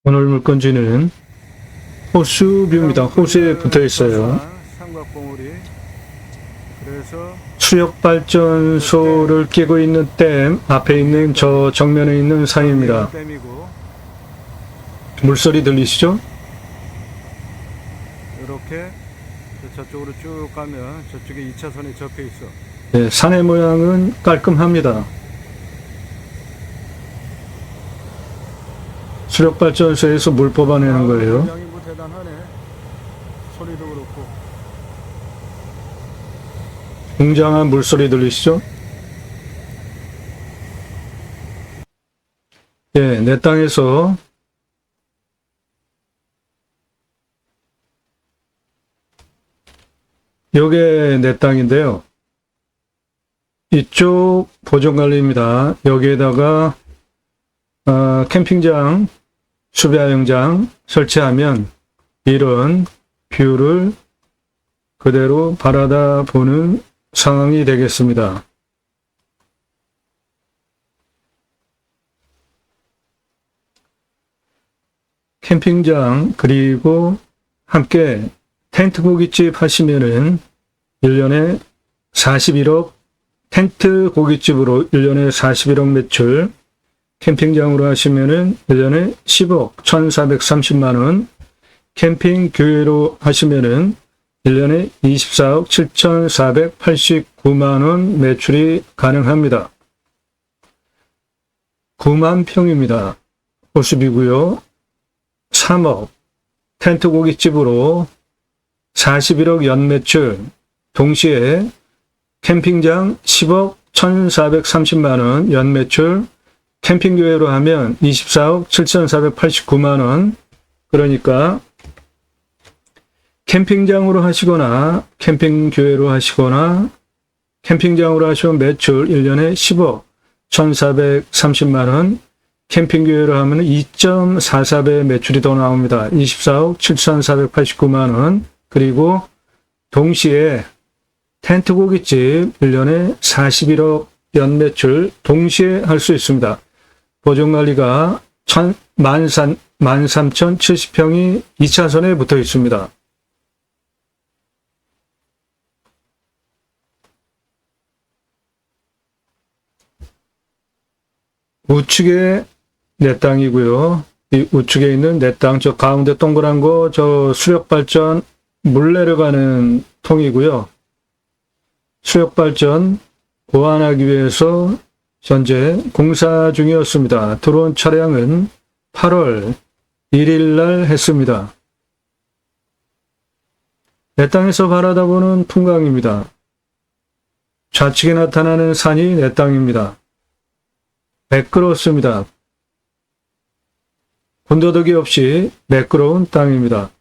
오늘 물건지는 호수뷰입니다. 호수에 붙어 있어요. 삼각봉우리. 그래서 수력발전소를 끼고 있는 댐 앞에 있는 저 정면에 있는 산입니다. 댐이고 물소리 들리시죠? 이렇게 저쪽으로 쭉 가면 저쪽에 2차선이 접혀 있어. 네, 산의 모양은 깔끔합니다. 수력발전소에서 물 뽑아내는 거예요. 양이 뭐 대단하네. 소리도 그렇고. 웅장한 물소리 들리시죠? 예, 내 땅에서 요게 내 땅인데요. 이쪽 보존관리입니다. 여기에다가 캠핑장, 수배야영장 설치하면 이런 뷰를 그대로 바라다 보는 상황이 되겠습니다. 캠핑장 그리고 함께 텐트 고깃집 하시면은 1년에 41억, 텐트 고깃집으로 1년에 41억 매출, 캠핑장으로 하시면은 1년에 10억 1,430만원, 캠핑 교회로 하시면은 1년에 24억 7,489만원 매출이 가능합니다. 9만 평입니다. 호수비고요. 3억, 텐트 고깃집으로 41억 연매출, 동시에 캠핑장 10억 1,430만원 연매출, 캠핑교회로 하면 24억 7,489만원, 그러니까 캠핑장으로 하시거나 캠핑교회로 하시거나 캠핑장으로 하시면 매출 1년에 10억 1,430만원, 캠핑교회로 하면 2.44배 매출이 더 나옵니다. 24억 7,489만원. 그리고 동시에 텐트 고깃집 1년에 41억 연매출 동시에 할 수 있습니다. 보존관리가 13,070평이 2차선에 붙어 있습니다. 우측에 내 땅이고요. 이 우측에 있는 내 땅, 저 가운데 동그란 거, 저 수력발전 물 내려가는 통이고요. 수력발전 보완하기 위해서 현재 공사 중이었습니다. 들어온 차량은 8월 1일 날 했습니다. 내 땅에서 바라다보는 풍광입니다. 좌측에 나타나는 산이 내 땅입니다. 매끄럽습니다. 군더더기 없이 매끄러운 땅입니다.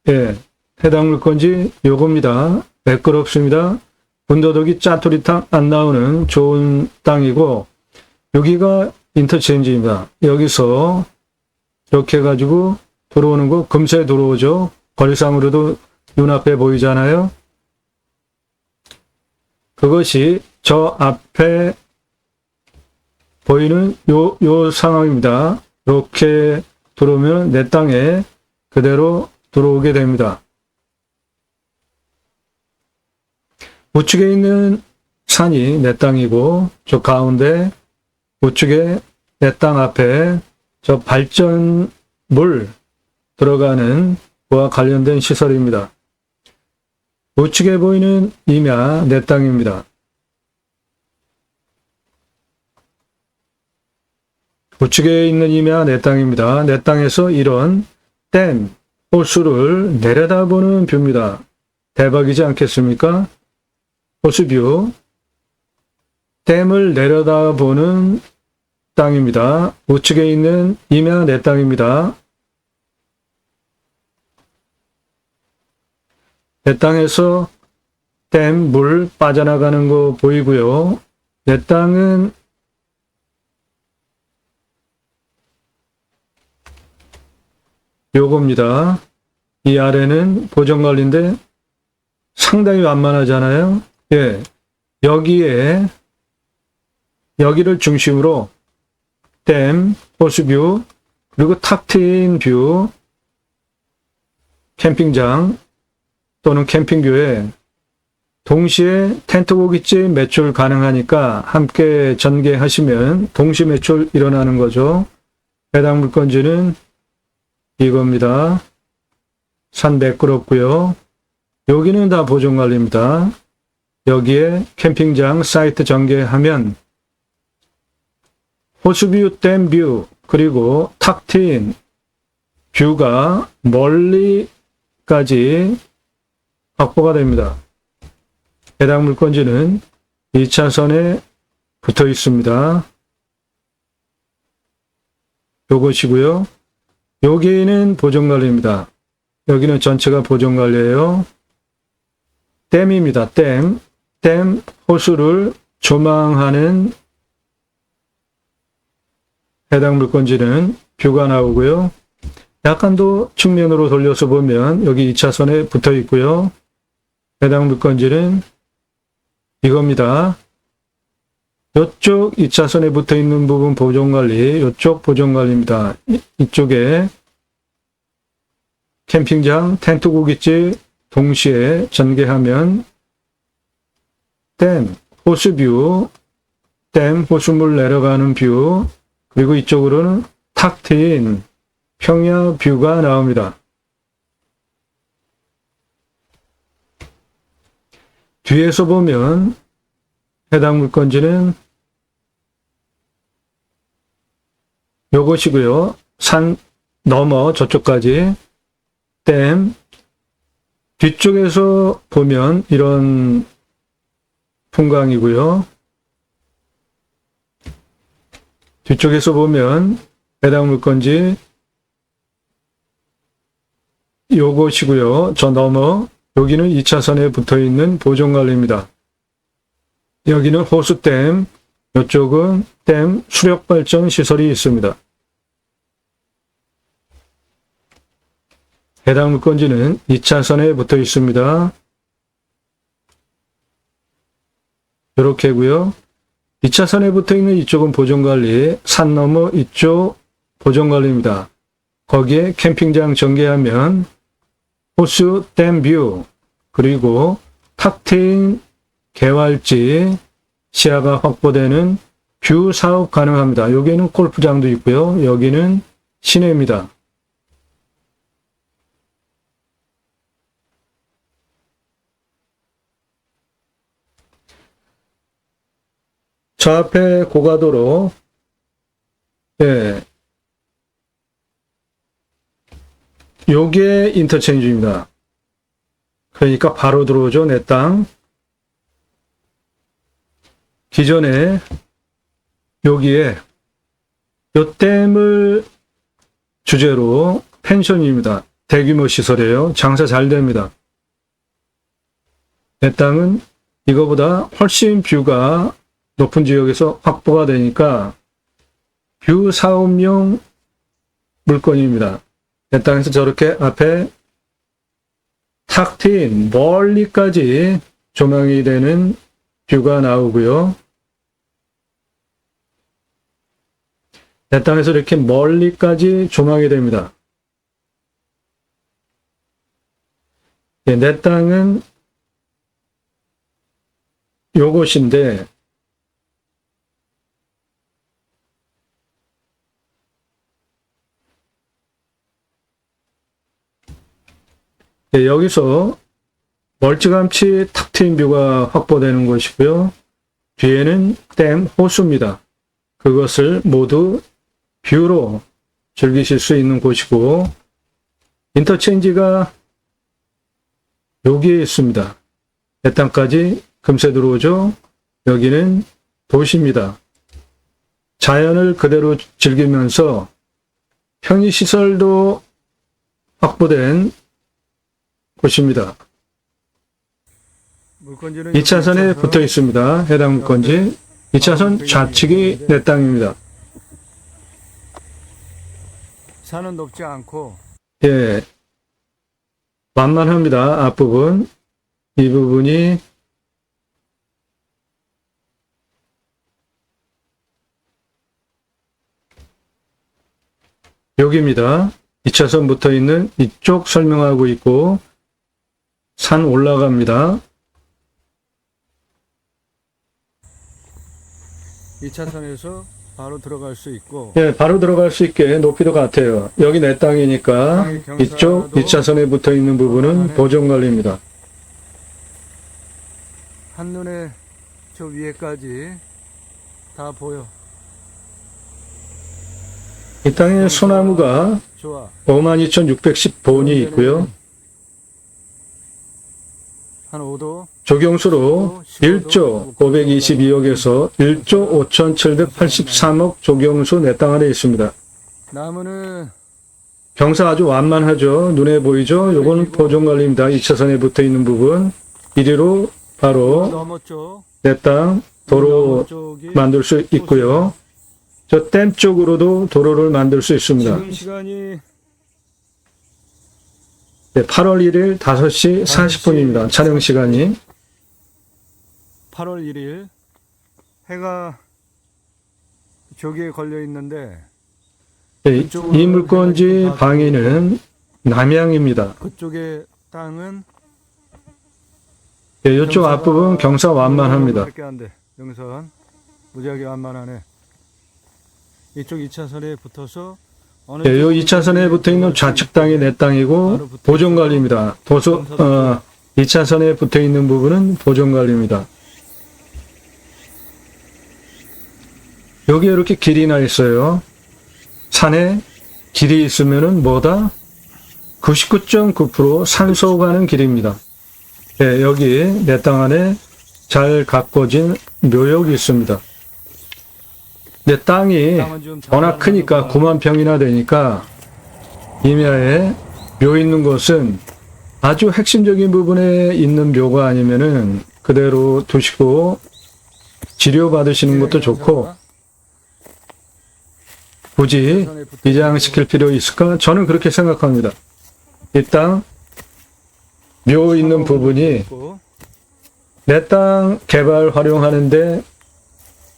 예, 해당 물건지 요겁니다. 매끄럽습니다. 군더더기 짜투리탕 안 나오는 좋은 땅이고, 여기가 인터체인지입니다. 여기서 이렇게 해가지고 들어오는 거 금세 들어오죠. 거리상으로도 눈앞에 보이잖아요. 그것이 저 앞에 보이는 요 상황입니다. 이렇게 들어오면 내 땅에 그대로 들어오게 됩니다. 우측에 있는 산이 내 땅이고, 저 가운데 우측에 내 땅 앞에 저 발전물 들어가는 거와 관련된 시설입니다. 우측에 보이는 임야 내 땅입니다. 우측에 있는 임야 내 땅입니다. 내 땅에서 이런 댐, 호수를 내려다보는 뷰입니다. 대박이지 않겠습니까? 호수뷰, 댐을 내려다보는 땅입니다. 우측에 있는 임야 내 땅입니다. 내 땅에서 댐 물 빠져나가는 거 보이고요. 내 땅은 요겁니다. 이 아래는 보존관리인데 상당히 완만하잖아요. 예, 여기를 중심으로 댐, 호수뷰, 그리고 탁 트인 뷰, 캠핑장 또는 캠핑교에 동시에 텐트 고깃집 매출 가능하니까 함께 전개하시면 동시 매출 일어나는 거죠. 해당 물건지는 이겁니다. 산 매끄럽고요. 여기는 다 보존관리입니다. 여기에 캠핑장 사이트 전개하면 호수뷰, 댐뷰, 그리고 탁 트인 뷰가 멀리까지 확보가 됩니다. 해당 물건지는 2차선에 붙어 있습니다. 요것이고요. 여기는 보존관리입니다. 여기는 전체가 보존관리예요. 댐입니다. 댐 호수를 조망하는 해당 물건지는 뷰가 나오고요. 약간 더 측면으로 돌려서 보면 여기 2차선에 붙어 있고요. 해당 물건지는 이겁니다. 이쪽 2차선에 붙어 있는 부분 보존관리, 이쪽 보존관리입니다. 이쪽에 캠핑장, 텐트 고깃집 동시에 전개하면 댐, 호수뷰, 댐, 호수물 내려가는 뷰, 그리고 이쪽으로는 탁 트인 평야 뷰가 나옵니다. 뒤에서 보면 해당 물건지는 요것이고요. 산 넘어 저쪽까지 댐, 뒤쪽에서 보면 이런 풍광이고요. 뒤쪽에서 보면 해당 물건지 요것이고요. 저 넘어 여기는 2차선에 붙어 있는 보존관리입니다. 여기는 호수댐, 이쪽은 댐 수력발전 시설이 있습니다. 해당 물건지는 2차선에 붙어 있습니다. 이렇게고요. 2차선에 붙어 있는 이쪽은 보존관리, 산 너머 이쪽 보존관리입니다. 거기에 캠핑장 전개하면 호수 댐뷰, 그리고 탁 트인 개활지 시야가 확보되는 뷰 사업 가능합니다. 여기는 골프장도 있고요. 여기는 시내입니다. 저 앞에 고가도로, 예, 요게 인터체인지입니다. 그러니까 바로 들어오죠, 내 땅. 기존에 여기에 요 댐을 주제로 펜션입니다. 대규모 시설이에요. 장사 잘 됩니다. 내 땅은 이거보다 훨씬 뷰가 높은 지역에서 확보가 되니까 뷰 사업용 물건입니다. 내 땅에서 저렇게 앞에 탁 트인 멀리까지 조망이 되는 뷰가 나오고요. 내 땅에서 이렇게 멀리까지 조망이 됩니다. 내 땅은 요것인데 여기서 멀찌감치 탁 트인 뷰가 확보되는 것이고요. 뒤에는 댐 호수입니다. 그것을 모두 뷰로 즐기실 수 있는 곳이고, 인터체인지가 여기에 있습니다. 내 땅까지 금세 들어오죠. 여기는 도시입니다. 자연을 그대로 즐기면서 편의시설도 확보된 곳입니다. 2차선에 붙어 있습니다. 해당 물건지. 2차선 좌측이 내 땅입니다. 산은 높지 않고, 예, 만만합니다. 앞부분. 이 부분이 여기입니다. 2차선 붙어 있는 이쪽 설명하고 있고, 산 올라갑니다. 2차선에서 바로 들어갈 수 있고 예, 바로 들어갈 수 있게 높이도 같아요. 여기 내 땅이니까 이쪽 2차선에 붙어 있는 부분은 보존관리입니다. 한눈에 저 위에까지 다 보여. 이 땅에 소나무가 좋아. 52,610본이 있고요. 한 5도. 조경수로 1조 522억에서 1조 5,783억 조경수 내 땅 안에 있습니다. 나무는 경사 아주 완만하죠. 눈에 보이죠? 요거는 보존관리입니다. 2차선에 붙어 있는 부분. 이리로 바로 넘었죠. 내 땅 도로 쪽이 만들 수 있고요. 저 댐 쪽으로도 도로를 만들 수 있습니다. 지금 시간이 네, 8월 1일 5시 40분입니다. 촬영 시간이. 8월 1일 해가 저기에 걸려 있는데 네, 이 물건지 방위는 남양입니다. 그쪽의 땅은 네, 이쪽 앞부분 경사 완만합니다. 밖에 안 돼. 영선 무지하게 완만하네. 이쪽 2차선에 붙어서 어느 네, 요 2차선에 붙어 있는 좌측 땅이 내 땅이고 보존관리입니다. 2차선에 붙어 있는 부분은 보존관리입니다. 여기에 이렇게 길이 나 있어요. 산에 길이 있으면은 뭐다? 99.9% 산소 가는 길입니다. 네, 여기 내 땅 안에 잘 가꿔진 묘역이 있습니다. 내 땅이 워낙 크니까 9만 평이나 되니까 임야에 묘 있는 곳은 아주 핵심적인 부분에 있는 묘가 아니면은 그대로 두시고 치료받으시는 것도 좋고 굳이 이장시킬 필요 있을까? 저는 그렇게 생각합니다. 이 땅 묘 있는 부분이 내 땅 개발 활용하는데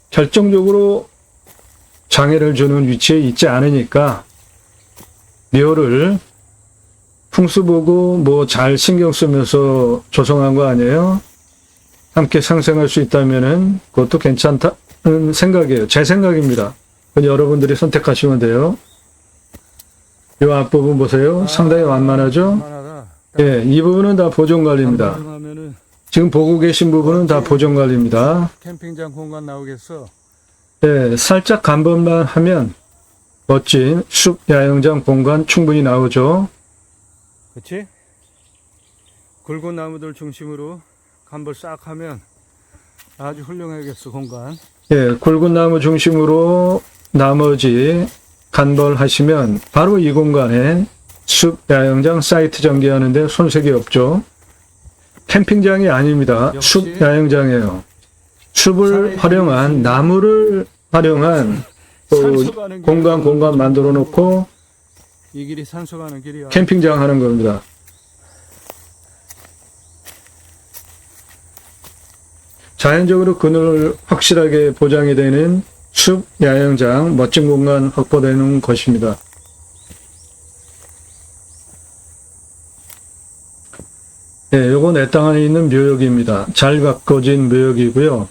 결정적으로 장애를 주는 위치에 있지 않으니까 묘를 풍수 보고 뭐 잘 신경 쓰면서 조성한 거 아니에요? 함께 상생할 수 있다면은 그것도 괜찮다는 생각이에요. 제 생각입니다. 그건 여러분들이 선택하시면 돼요. 이 앞부분 보세요. 상당히 완만하죠? 완만하다. 예, 이 부분은 다 보존관리입니다. 하면은 지금 보고 계신 부분은 다 보존관리입니다. 캠핑장 공간 나오겠어. 예, 살짝 간번만 하면 멋진 숲 야영장 공간 충분히 나오죠. 그치? 굵은 나무들 중심으로 간벌 싹 하면 아주 훌륭하겠어, 공간. 예, 굵은 나무 중심으로 나머지 간벌하시면 바로 이 공간에 숲 야영장 사이트 전개하는데 손색이 없죠. 캠핑장이 아닙니다. 숲 야영장이에요. 숲을 활용한 나무를 활용한 공간 만들어 놓고 이 길이 산소 가는 길이야. 캠핑장 하는 겁니다. 자연적으로 그늘 확실하게 보장이 되는 숲 야영장 멋진 공간 확보되는 것입니다. 네, 요거 내 땅 안에 있는 묘역입니다. 잘 가꿔진 묘역이고요.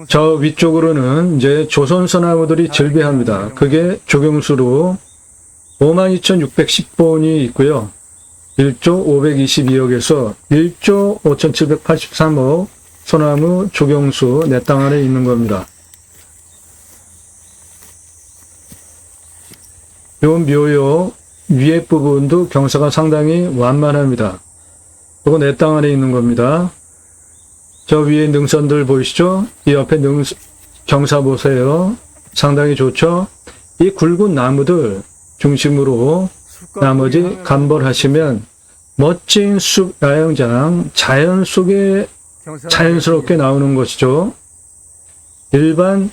저 위쪽으로는 이제 조선소나무들이 즐비합니다. 그게 조경수로 52,610본이 있고요. 1조 522억에서 1조 5,783억 소나무 조경수 내 땅 안에 있는 겁니다. 요 묘역 위에 부분도 경사가 상당히 완만합니다. 이거 내 땅 안에 있는 겁니다. 저 위에 능선들 보이시죠? 이 옆에 경사 보세요. 상당히 좋죠? 이 굵은 나무들 중심으로 나머지 간벌하시면 멋진 숲 야영장 자연 속에 자연스럽게 나오는 것이죠. 일반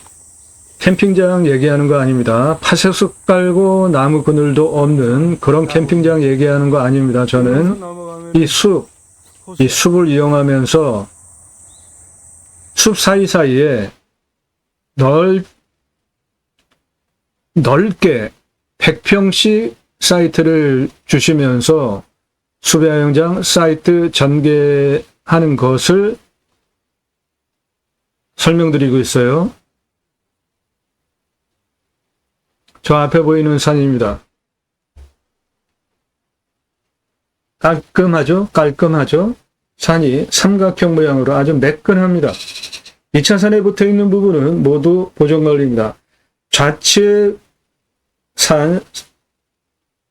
캠핑장 얘기하는 거 아닙니다. 파쇄석 깔고 나무 그늘도 없는 그런 캠핑장 얘기하는 거 아닙니다. 저는 이 숲을 이용하면서 숲 사이사이에 넓게 100평씩 사이트를 주시면서 수배야영장 사이트 전개하는 것을 설명드리고 있어요. 저 앞에 보이는 산입니다. 깔끔하죠? 깔끔하죠? 산이 삼각형 모양으로 아주 매끈합니다. 2차선에 붙어 있는 부분은 모두 보존관리입니다. 좌측 산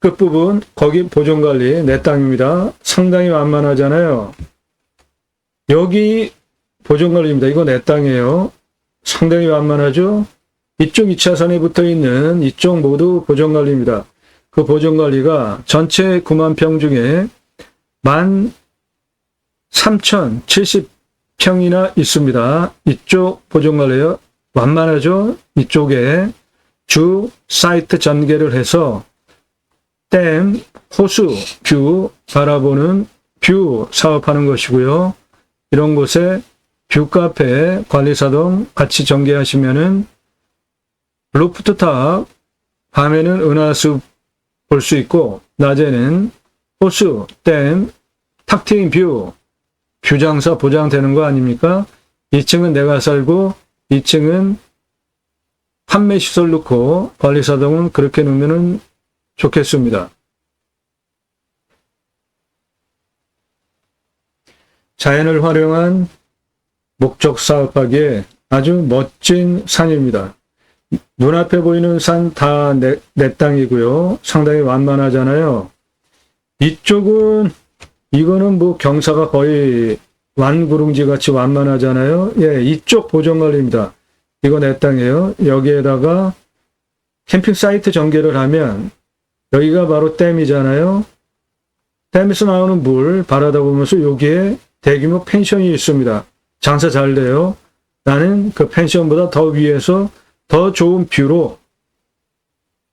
끝부분 거기 보존관리 내 땅입니다. 상당히 완만하잖아요. 여기 보존관리입니다. 이거 내 땅이에요. 상당히 완만하죠? 이쪽 2차선에 붙어 있는 이쪽 모두 보존관리입니다. 그 보존관리가 전체 9만 평 중에 13,070평이나 있습니다. 이쪽 보존관리요. 완만하죠? 이쪽에 주 사이트 전개를 해서 댐, 호수, 뷰 바라보는 뷰 사업하는 것이고요. 이런 곳에 뷰카페 관리사동 같이 전개하시면은 루프트탑, 밤에는 은하수 볼 수 있고 낮에는 호수, 댐, 탁 트인 뷰, 뷰장사 보장되는 거 아닙니까? 2층은 내가 살고 2층은 판매시설 넣고 관리사동은 그렇게 놓으면 좋겠습니다. 자연을 활용한 목적 사업하기에 아주 멋진 산입니다. 눈앞에 보이는 산 다 내 땅이고요. 상당히 완만하잖아요. 이쪽은 이거는 뭐 경사가 거의 완구릉지 같이 완만하잖아요. 예, 이쪽 보존관리입니다. 이거 내 땅이에요. 여기에다가 캠핑 사이트 전개를 하면 여기가 바로 댐이잖아요. 댐에서 나오는 물 바라다 보면서 여기에 대규모 펜션이 있습니다. 장사 잘 돼요. 나는 그 펜션보다 더 위에서 더 좋은 뷰로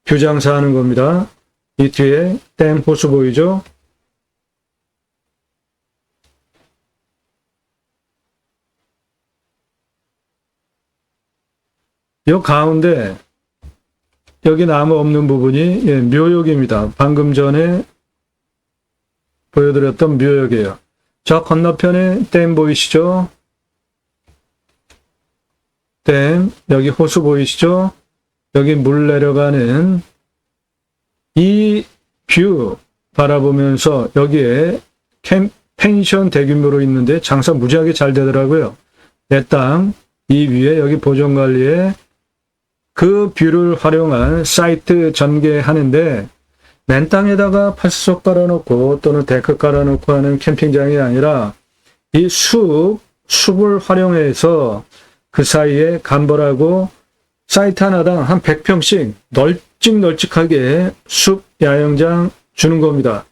뷰 장사하는 겁니다. 이 뒤에 댐 호수 보이죠? 요 가운데 여기 나무 없는 부분이 예, 묘역입니다. 방금 전에 보여드렸던 묘역이에요. 저 건너편에 댐 보이시죠? 댐, 여기 호수 보이시죠? 여기 물 내려가는 이 뷰 바라보면서 여기에 펜션 대규모로 있는데 장사 무지하게 잘 되더라고요. 내 땅, 이 위에 여기 보존관리에 그 뷰를 활용한 사이트 전개하는데 맨 땅에다가 파스석 깔아놓고 또는 데크 깔아놓고 하는 캠핑장이 아니라 이 숲을 활용해서 그 사이에 간벌하고 사이트 하나당 한 100평씩 널찍널찍하게 숲 야영장 주는 겁니다.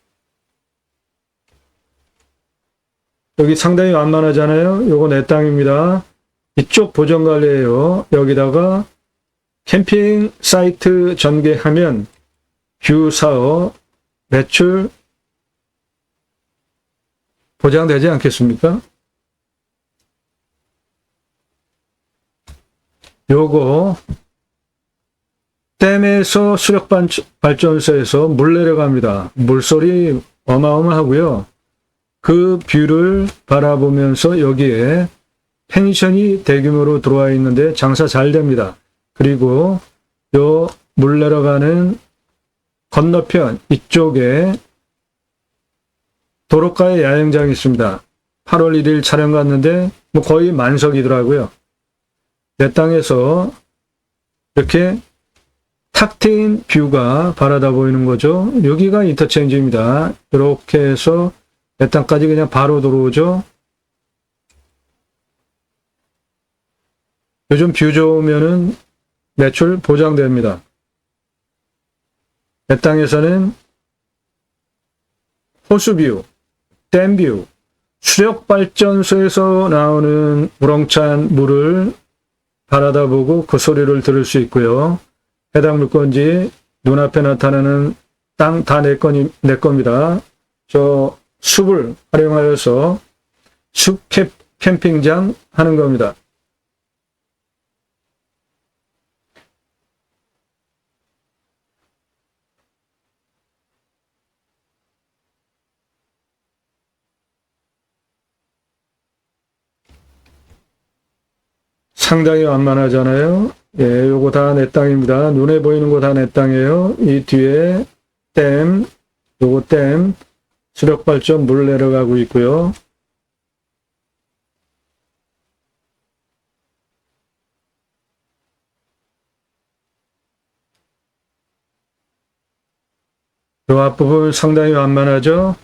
여기 상당히 완만하잖아요. 요거 내 땅입니다. 이쪽 보존관리예요. 여기다가 캠핑 사이트 전개하면 뷰 사업 매출 보장되지 않겠습니까? 요거 댐에서 수력발전소에서 물 내려갑니다. 물소리 어마어마하고요. 그 뷰를 바라보면서 여기에 펜션이 대규모로 들어와 있는데 장사 잘 됩니다. 그리고 요 물 내려가는 건너편 이쪽에 도로가에 야영장이 있습니다. 8월 1일 촬영 갔는데 뭐 거의 만석이더라고요. 내 땅에서 이렇게 탁 트인 뷰가 바라다 보이는 거죠. 여기가 인터체인지입니다. 이렇게 해서 내 땅까지 그냥 바로 들어오죠. 요즘 뷰 좋으면은 매출 보장됩니다. 내 땅에서는 호수뷰, 댐뷰, 수력발전소에서 나오는 우렁찬 물을 바라다 보고 그 소리를 들을 수 있고요. 해당 물건지 눈앞에 나타나는 땅 다 내 겁니다. 저 숲을 활용하여서 숲 캠핑장 하는 겁니다. 상당히 완만하잖아요. 예, 요거 다 내 땅입니다. 눈에 보이는 거 다 내 땅이에요. 이 뒤에 댐, 요거 댐, 수력발전 물 내려가고 있고요. 요 앞부분 상당히 완만하죠?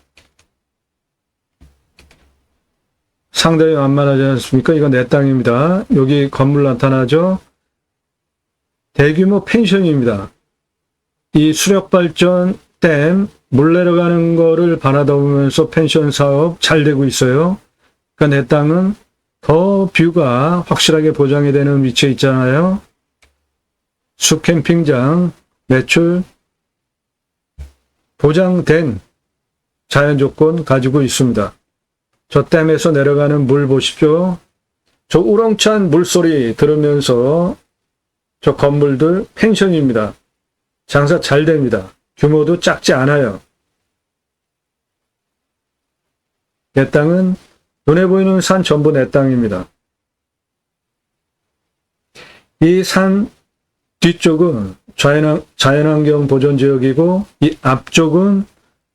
상당히 완만하지 않습니까? 이건 내 땅입니다. 여기 건물 나타나죠? 대규모 펜션입니다. 이 수력발전 댐, 물 내려가는 거를 바라보면서 펜션 사업 잘 되고 있어요. 그러니까 내 땅은 더 뷰가 확실하게 보장이 되는 위치에 있잖아요. 숲 캠핑장, 매출 보장된 자연 조건 가지고 있습니다. 저 댐에서 내려가는 물 보십시오. 저 우렁찬 물소리 들으면서 저 건물들 펜션입니다. 장사 잘 됩니다. 규모도 작지 않아요. 내 땅은 눈에 보이는 산 전부 내 땅입니다. 이 산 뒤쪽은 자연환경 보존지역이고 이 앞쪽은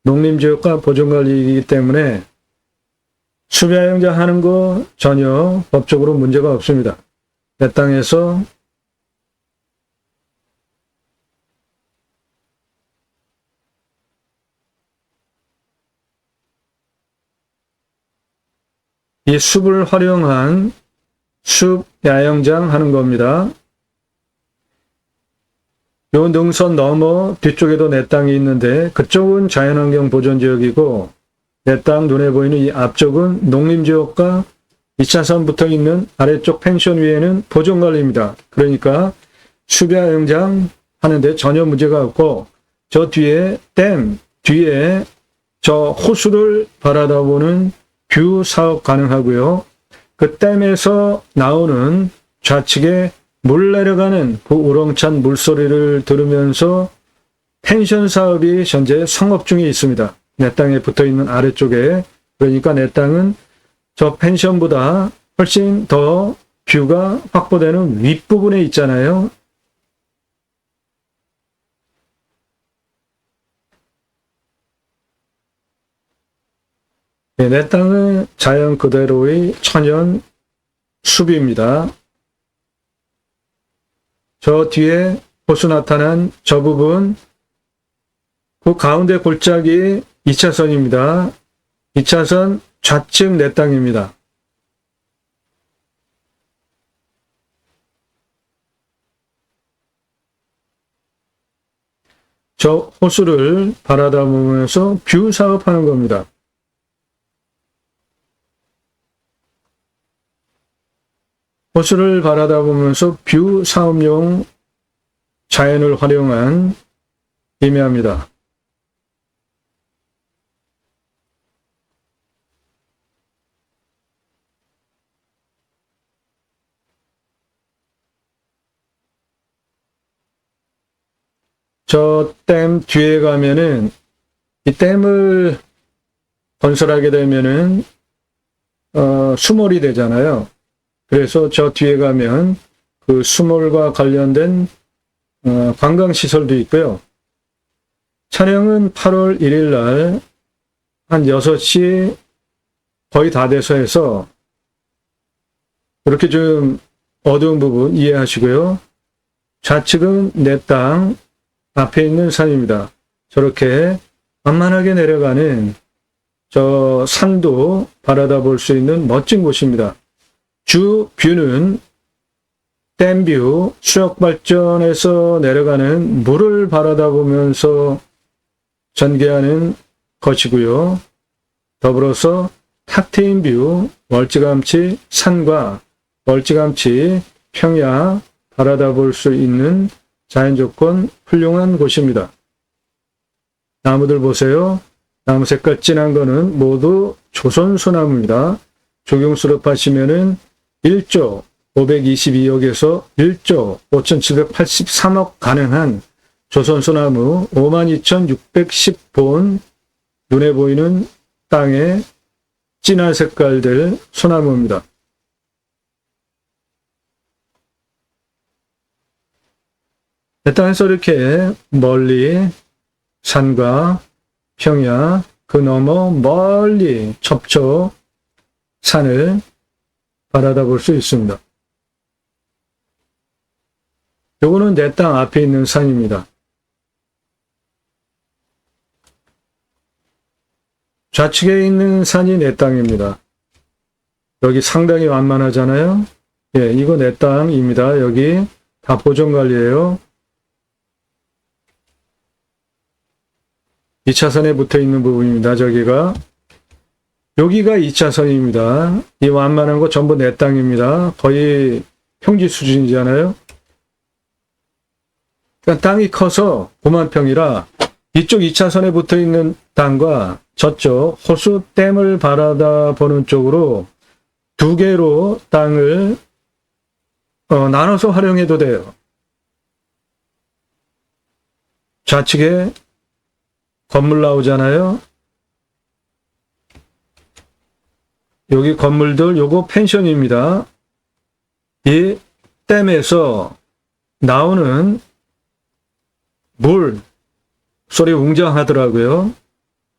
농림지역과 보존관리이기 때문에 수배양자 하는 거 전혀 법적으로 문제가 없습니다. 내 땅에서 이 숲을 활용한 숲 야영장 하는 겁니다. 요 능선 너머 뒤쪽에도 내 땅이 있는데 그쪽은 자연환경 보존지역이고 내 땅 눈에 보이는 이 앞쪽은 농림지역과 2차선 붙어 있는 아래쪽 펜션 위에는 보존관리입니다. 그러니까 숲야영장 하는데 전혀 문제가 없고 저 뒤에 댐 뒤에 저 호수를 바라다보는 뷰 사업 가능하고요. 그 댐에서 나오는 좌측에 물 내려가는 그 우렁찬 물소리를 들으면서 펜션 사업이 현재 성업 중에 있습니다. 내 땅에 붙어 있는 아래쪽에. 그러니까 내 땅은 저 펜션보다 훨씬 더 뷰가 확보되는 윗부분에 있잖아요. 네, 내 땅은 자연 그대로의 천연 숲입니다. 저 뒤에 호수 나타난 저 부분, 그 가운데 골짜기 2차선입니다. 2차선 좌측 내 땅입니다. 저 호수를 바라다보면서 뷰 사업하는 겁니다. 호수를 바라다보면서 뷰 사업용 자연을 활용한 의미합니다. 저 댐 뒤에 가면은 이 댐을 건설하게 되면은 수몰이 되잖아요. 그래서 저 뒤에 가면 그 수몰과 관련된 관광시설도 있고요. 촬영은 8월 1일 날 한 6시 거의 다 돼서 해서 이렇게 좀 어두운 부분 이해하시고요. 좌측은 내 땅, 앞에 있는 산입니다. 저렇게 만만하게 내려가는 저 산도 바라다 볼 수 있는 멋진 곳입니다. 주 뷰는 댐뷰, 수력발전에서 내려가는 물을 바라다보면서 전개하는 것이고요. 더불어서 탁 트인 뷰, 멀찌감치 산과 멀찌감치 평야 바라다볼 수 있는 자연조건 훌륭한 곳입니다. 나무들 보세요. 나무 색깔 진한 거는 모두 조선소나무입니다. 조경수업 하시면은 1조 522억에서 1조 5783억 가능한 조선소나무 52,610본 눈에 보이는 땅의 진한 색깔들 소나무입니다. 내 땅에서 이렇게 멀리 산과 평야, 그 너머 멀리 첩첩 산을 바라다 볼 수 있습니다. 요거는 내 땅 앞에 있는 산입니다. 좌측에 있는 산이 내 땅입니다. 여기 상당히 완만하잖아요. 예, 이거 내 땅입니다. 여기 다 보존관리예요. 2차선에 붙어 있는 부분입니다. 여기가 2차선입니다. 이 완만한 거 전부 내 땅입니다. 거의 평지 수준이잖아요. 그러니까 땅이 커서 9만 평이라 이쪽 2차선에 붙어 있는 땅과 저쪽 호수 댐을 바라다 보는 쪽으로 두 개로 땅을 나눠서 활용해도 돼요. 좌측에 건물 나오잖아요. 여기 건물들, 요거 펜션입니다. 이 댐에서 나오는 물 소리 웅장하더라고요.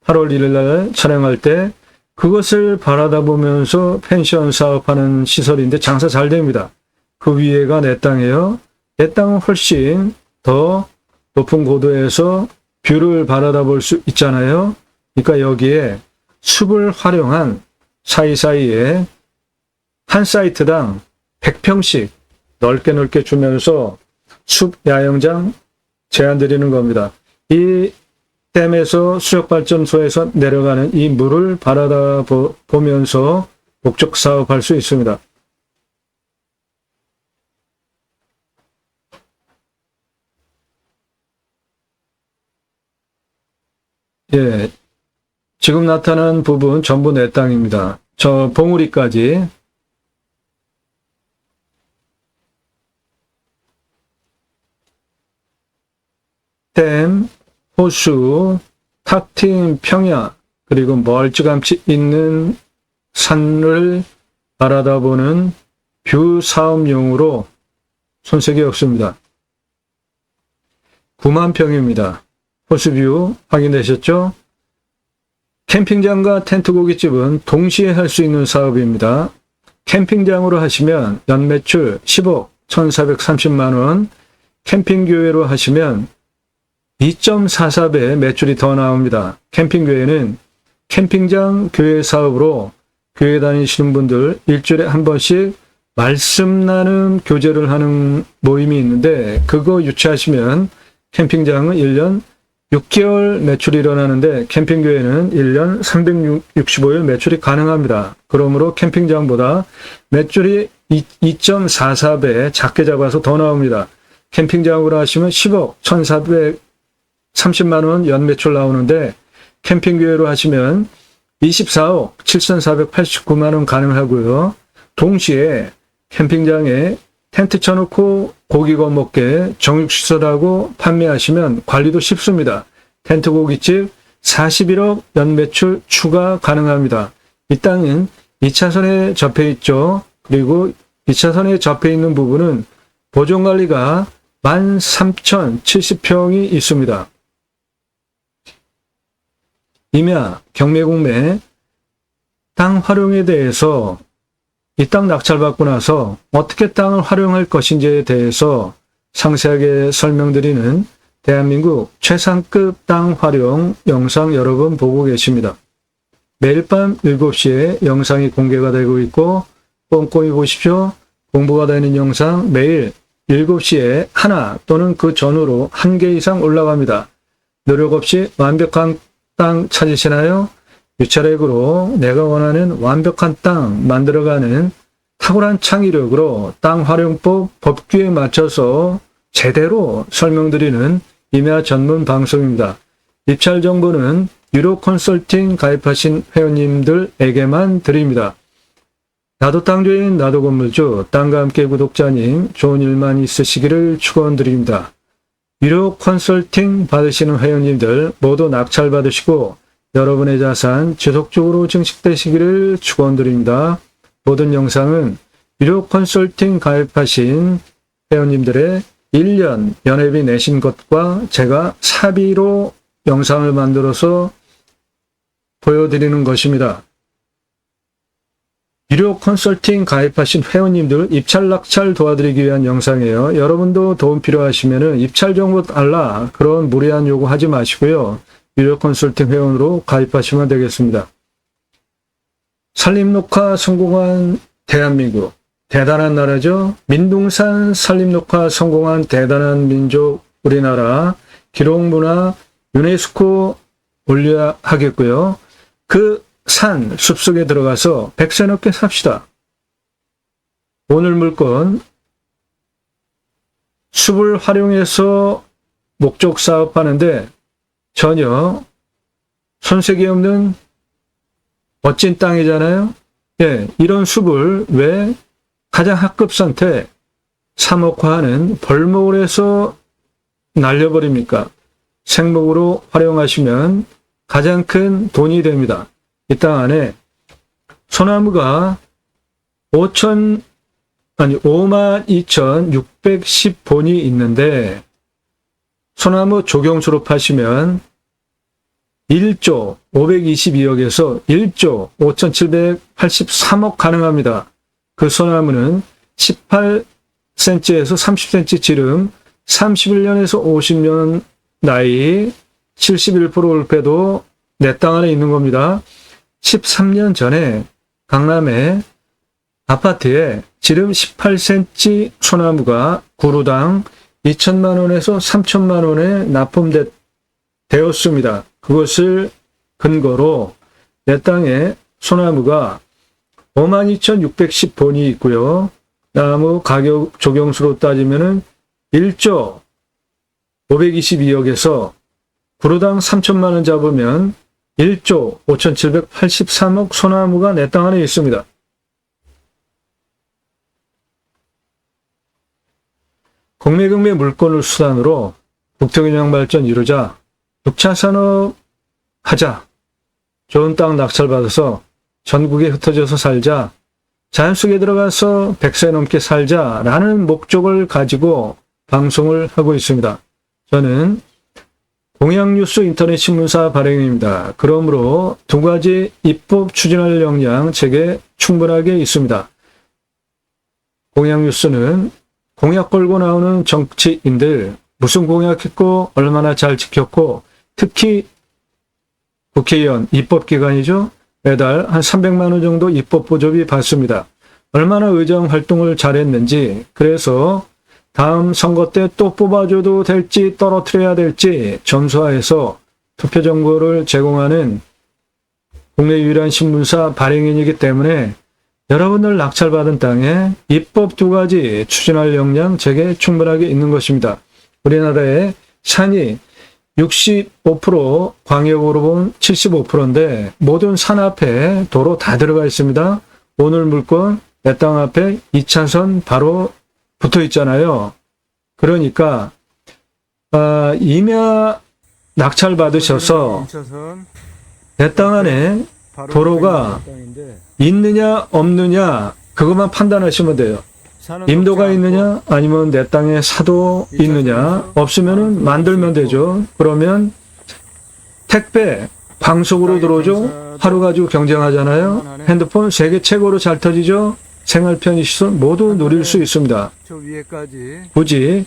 8월 1일 날 촬영할 때 그것을 바라다 보면서 펜션 사업하는 시설인데 장사 잘 됩니다. 그 위에가 내 땅이에요. 내 땅은 훨씬 더 높은 고도에서 뷰를 바라다 볼 수 있잖아요. 그러니까 여기에 숲을 활용한 사이사이에 한 사이트당 100평씩 넓게 주면서 숲 야영장 제한 드리는 겁니다. 이 댐에서 수력발전소에서 내려가는 이 물을 바라다 보면서 목적 사업할 수 있습니다. 예, 지금 나타난 부분 전부 내 땅입니다. 저 봉우리까지. 댐, 호수, 탁 트인 평야, 그리고 멀찌감치 있는 산을 바라다보는 뷰 사업용으로 손색이 없습니다. 9만 평입니다. 호수뷰 확인되셨죠? 캠핑장과 텐트 고깃집은 동시에 할 수 있는 사업입니다. 캠핑장으로 하시면 연매출 10억 1,430만원, 캠핑교회로 하시면 2.44배 매출이 더 나옵니다. 캠핑교회는 캠핑장 교회 사업으로 교회 다니시는 분들 일주일에 한 번씩 말씀 나눔 교제를 하는 모임이 있는데 그거 유치하시면 캠핑장은 1년 6개월 매출이 일어나는데 캠핑교회는 1년 365일 매출이 가능합니다. 그러므로 캠핑장보다 매출이 2.44배 작게 잡아서 더 나옵니다. 캠핑장으로 하시면 10억 1,430만 원 연매출 나오는데 캠핑교회로 하시면 24억 7,489만 원 가능하고요. 동시에 캠핑장에 텐트 쳐놓고 고기 구워 먹게 정육시설하고 판매하시면 관리도 쉽습니다. 텐트 고깃집 41억 연매출 추가 가능합니다. 이 땅은 2차선에 접해 있죠. 그리고 2차선에 접해 있는 부분은 보존관리가 13,070평이 있습니다. 임야, 경매공매, 땅 활용에 대해서 이 땅 낙찰받고 나서 어떻게 땅을 활용할 것인지에 대해서 상세하게 설명드리는 대한민국 최상급 땅 활용 영상 여러분 보고 계십니다. 매일 밤 7시에 영상이 공개가 되고 있고 꼼꼼히 보십시오. 공부가 되는 영상 매일 7시에 하나 또는 그 전후로 1개 이상 올라갑니다. 노력 없이 완벽한 땅 찾으시나요? 유차렉으로 내가 원하는 완벽한 땅 만들어가는 탁월한 창의력으로 땅 활용법 법규에 맞춰서 제대로 설명드리는 임야 전문 방송입니다. 입찰 정보는 유료 컨설팅 가입하신 회원님들에게만 드립니다. 나도 땅주인 나도 건물주 땅과 함께 구독자님 좋은 일만 있으시기를 축원드립니다. 유료 컨설팅 받으시는 회원님들 모두 낙찰 받으시고 여러분의 자산 지속적으로 증식되시기를 축원드립니다. 모든 영상은 유료 컨설팅 가입하신 회원님들의 1년 연회비 내신 것과 제가 사비로 영상을 만들어서 보여드리는 것입니다. 유료 컨설팅 가입하신 회원님들 입찰 낙찰 도와드리기 위한 영상이에요. 여러분도 도움 필요하시면 입찰 정보 달라 그런 무리한 요구 하지 마시고요. 유료 컨설팅 회원으로 가입하시면 되겠습니다. 산림녹화 성공한 대한민국 대단한 나라죠. 민둥산 산림녹화 성공한 대단한 민족 우리나라 기록문화 유네스코 올려야 하겠고요. 그 산 숲속에 들어가서 백세 넘게 삽시다. 오늘 물건 숲을 활용해서 목적 사업하는데 전혀 손색이 없는 멋진 땅이잖아요. 예, 이런 숲을 왜 가장 합급 상태 3억화하는 벌목을 해서 날려버립니까? 생목으로 활용하시면 가장 큰 돈이 됩니다. 이 땅 안에 소나무가 52,610본이 있는데 소나무 조경수로 파시면 1조 522억에서 1조 5,783억 가능합니다. 그 소나무는 18cm에서 30cm 지름, 31년에서 50년 나이, 71% 올빼도 내 땅 안에 있는 겁니다. 13년 전에 강남의 아파트에 지름 18cm 소나무가 구루당 2천만 원에서 3천만 원에 납품되었습니다. 그것을 근거로 내 땅에 소나무가 52,610본이 있고요. 나무 가격 조경수로 따지면은 1조 522억에서 구루당 3천만 원 잡으면 1조 5,783억 소나무가 내 땅 안에 있습니다. 공매금매 물건을 수단으로 국토균형 발전 이루자, 6차 산업 하자, 좋은 땅 낙찰받아서 전국에 흩어져서 살자, 자연 속에 들어가서 100세 넘게 살자라는 목적을 가지고 방송을 하고 있습니다. 저는 공양뉴스 인터넷 신문사 발행입니다. 그러므로 두 가지 입법 추진할 역량 제게 충분하게 있습니다. 공양뉴스는 공약 걸고 나오는 정치인들 무슨 공약했고 얼마나 잘 지켰고 특히 국회의원 입법기관이죠. 매달 한 300만 원 정도 입법 보조비 받습니다. 얼마나 의정 활동을 잘했는지 그래서 다음 선거 때 또 뽑아줘도 될지 떨어뜨려야 될지 전수화해서 투표 정보를 제공하는 국내 유일한 신문사 발행인이기 때문에 여러분들 낙찰받은 땅에 입법 두 가지 추진할 역량 제게 충분하게 있는 것입니다. 우리나라의 산이 65%, 광역으로 보면 75%인데 모든 산 앞에 도로 다 들어가 있습니다. 오늘 물건 내 땅 앞에 2차선 바로 붙어 있잖아요. 그러니까 임야 낙찰 받으셔서 내 땅 안에 도로가 있느냐 없느냐 그것만 판단하시면 돼요. 임도가 있느냐 아니면 내 땅에 사도 있느냐 없으면 만들면 되죠. 그러면 택배 광속으로 들어오죠. 하루 가지고 경쟁하잖아요. 핸드폰 세계 최고로 잘 터지죠. 생활 편의시설 모두 누릴 수 있습니다. 굳이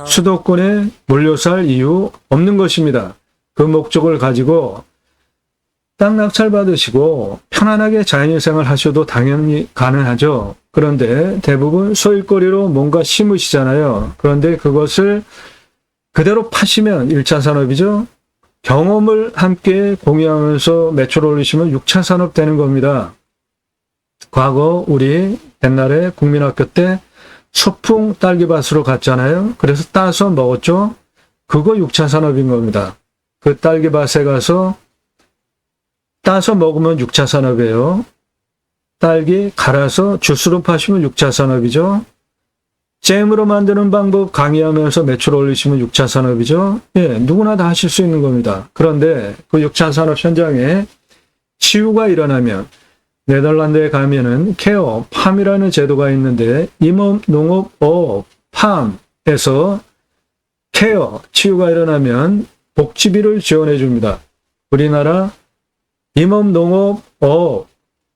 수도권에 몰려살 이유 없는 것입니다. 그 목적을 가지고 땅 낙찰 받으시고 편안하게 자연인 생활 하셔도 당연히 가능하죠. 그런데 대부분 소일거리로 뭔가 심으시잖아요. 그런데 그것을 그대로 파시면 1차 산업이죠. 경험을 함께 공유하면서 매출 올리시면 6차 산업 되는 겁니다. 과거 우리 옛날에 국민학교 때 소풍 딸기밭으로 갔잖아요. 그래서 따서 먹었죠. 그거 6차 산업인 겁니다. 그 딸기밭에 가서 따서 먹으면 6차 산업이에요. 딸기 갈아서 주스로 파시면 6차 산업이죠. 잼으로 만드는 방법 강의하면서 매출 올리시면 6차 산업이죠. 예, 누구나 다 하실 수 있는 겁니다. 그런데 그 6차 산업 현장에 치유가 일어나면 네덜란드에 가면은 케어, 팜이라는 제도가 있는데 임업, 농업, 어업, 팜에서 케어, 치유가 일어나면 복지비를 지원해 줍니다. 우리나라 임업농업, 어업,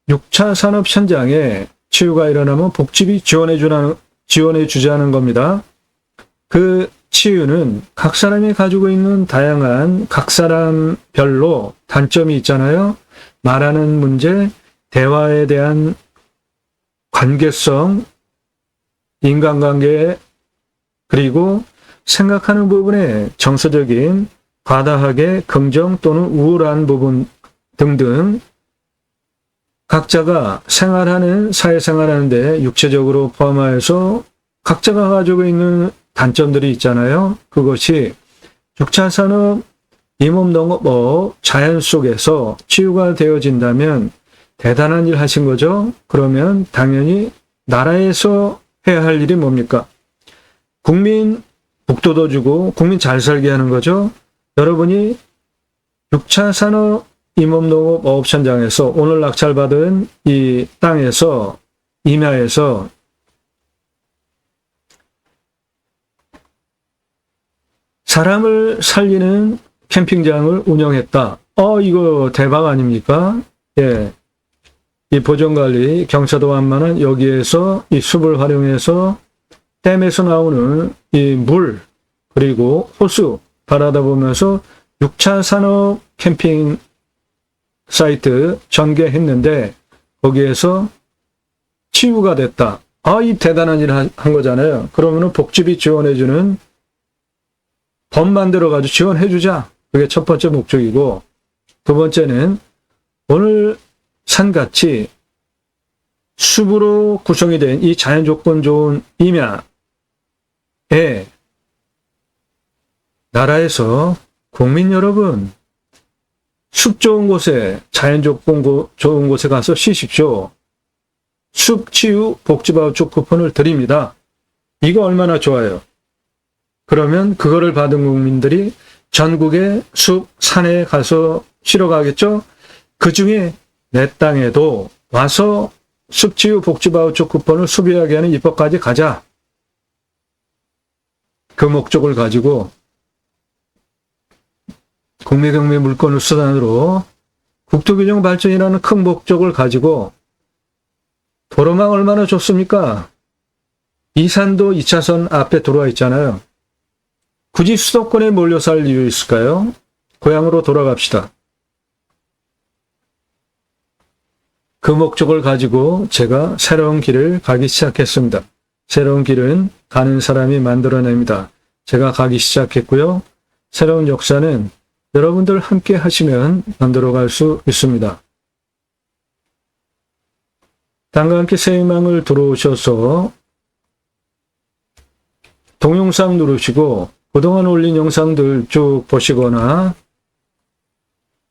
6차 산업 현장에 치유가 일어나면 복지비 지원해 주자는 겁니다. 그 치유는 각 사람이 가지고 있는 다양한 각 사람별로 단점이 있잖아요. 말하는 문제, 대화에 대한 관계성, 인간관계, 그리고 생각하는 부분에 정서적인 과다하게 긍정 또는 우울한 부분 등등 각자가 생활하는, 사회생활하는데 육체적으로 포함하여서 각자가 가지고 있는 단점들이 있잖아요. 그것이 6차 산업, 임업농업, 자연 속에서 치유가 되어진다면 대단한 일 하신 거죠. 그러면 당연히 나라에서 해야 할 일이 뭡니까? 국민 복도도 주고 국민 잘 살게 하는 거죠. 여러분이 6차 산업, 임업농업, 어업 현장에서 오늘 낙찰받은 이 땅에서, 임야에서 사람을 살리는 캠핑장을 운영했다. 이거 대박 아닙니까? 예. 이 보존관리, 경사도 완만한 여기에서 이 숲을 활용해서 댐에서 나오는 이 물, 그리고 호수 바라다 보면서 6차 산업 캠핑 사이트 전개했는데 거기에서 치유가 됐다. 이 대단한 일 한 거잖아요. 그러면은 복지비 지원해주는 법 만들어가지고 지원해주자. 그게 첫 번째 목적이고, 두 번째는 오늘 산같이 숲으로 구성이 된 이 자연 조건 좋은 임야에 나라에서 국민 여러분 숲 좋은 곳에, 자연 조건 좋은 곳에 가서 쉬십시오. 숲 치유 복지바우처 쿠폰을 드립니다. 이거 얼마나 좋아요. 그러면 그거를 받은 국민들이 전국의 숲, 산에 가서 쉬러 가겠죠? 그 중에 내 땅에도 와서 숲치유 복지바우처 쿠폰을 소비하게 하는 입법까지 가자. 그 목적을 가지고 국민경매 물건을 수단으로 국토균형 발전이라는 큰 목적을 가지고 도로망 얼마나 좋습니까? 이산도 2차선 앞에 들어와 있잖아요. 굳이 수도권에 몰려 살 이유 있을까요? 고향으로 돌아갑시다. 그 목적을 가지고 제가 새로운 길을 가기 시작했습니다. 새로운 길은 가는 사람이 만들어냅니다. 제가 가기 시작했고요. 새로운 역사는 여러분들 함께 하시면 만들어갈 수 있습니다. 당과 함께 새 희망을 들어오셔서 동영상 누르시고 그동안 올린 영상들 쭉 보시거나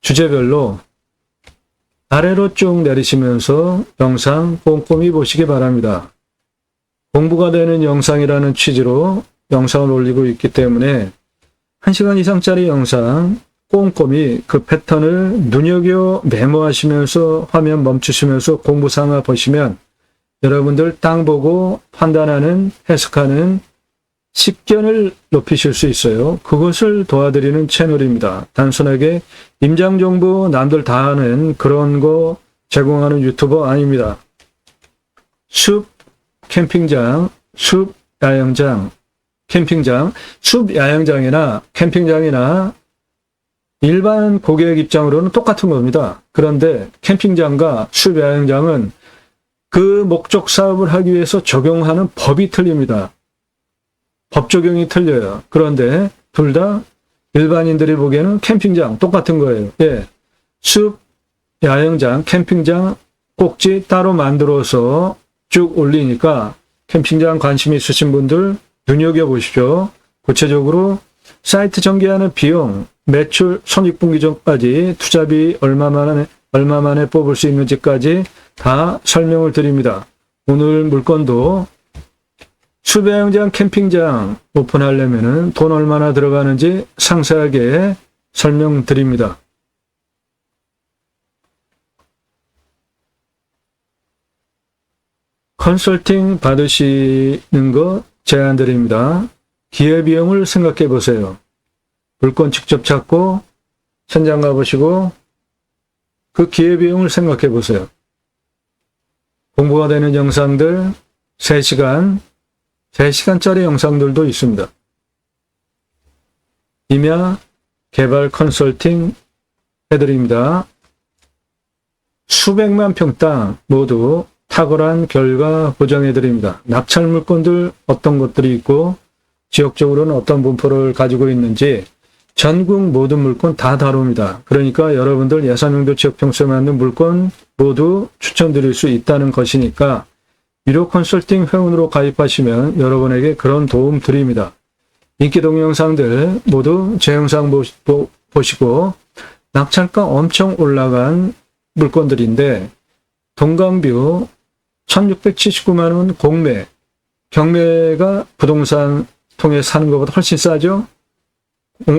주제별로 아래로 쭉 내리시면서 영상 꼼꼼히 보시기 바랍니다. 공부가 되는 영상이라는 취지로 영상을 올리고 있기 때문에 1시간 이상짜리 영상 꼼꼼히 그 패턴을 눈여겨 메모하시면서 화면 멈추시면서 공부 삼아 보시면 여러분들 땅 보고 판단하는, 해석하는 식견을 높이실 수 있어요. 그것을 도와드리는 채널입니다. 단순하게 임장정보 남들 다 하는 그런 거 제공하는 유튜버 아닙니다. 숲 캠핑장, 숲 야영장, 캠핑장, 숲 야영장이나 캠핑장이나 일반 고객 입장으로는 똑같은 겁니다. 그런데 캠핑장과 숲 야영장은 그 목적 사업을 하기 위해서 적용하는 법이 틀립니다. 법 적용이 틀려요. 그런데 둘 다 일반인들이 보기에는 캠핑장 똑같은 거예요. 예. 숲, 야영장, 캠핑장 꼭지 따로 만들어서 쭉 올리니까 캠핑장 관심 있으신 분들 눈여겨보십시오. 구체적으로 사이트 전개하는 비용, 매출, 손익분기 전까지 투자비 얼마 만에 뽑을 수 있는지까지 다 설명을 드립니다. 오늘 물건도 숲야영장, 캠핑장 오픈하려면 돈 얼마나 들어가는지 상세하게 설명드립니다. 컨설팅 받으시는 거 제안드립니다. 기회비용을 생각해 보세요. 물건 직접 찾고 현장 가보시고 그 기회비용을 생각해 보세요. 공부가 되는 영상들 3시간짜리 영상들도 있습니다. 임야 개발 컨설팅 해드립니다. 수백만 평 땅 모두 탁월한 결과 보장해드립니다. 낙찰 물건들 어떤 것들이 있고 지역적으로는 어떤 분포를 가지고 있는지 전국 모든 물건 다 다룹니다. 그러니까 여러분들 예산용도 지역 평수에 맞는 물건 모두 추천드릴 수 있다는 것이니까 유료 컨설팅 회원으로 가입하시면 여러분에게 그런 도움 드립니다. 인기 동영상들 모두 제 영상 보시고 낙찰가 엄청 올라간 물건들인데 동강뷰 1679만 원 공매, 경매가 부동산 통해 사는 것보다 훨씬 싸죠?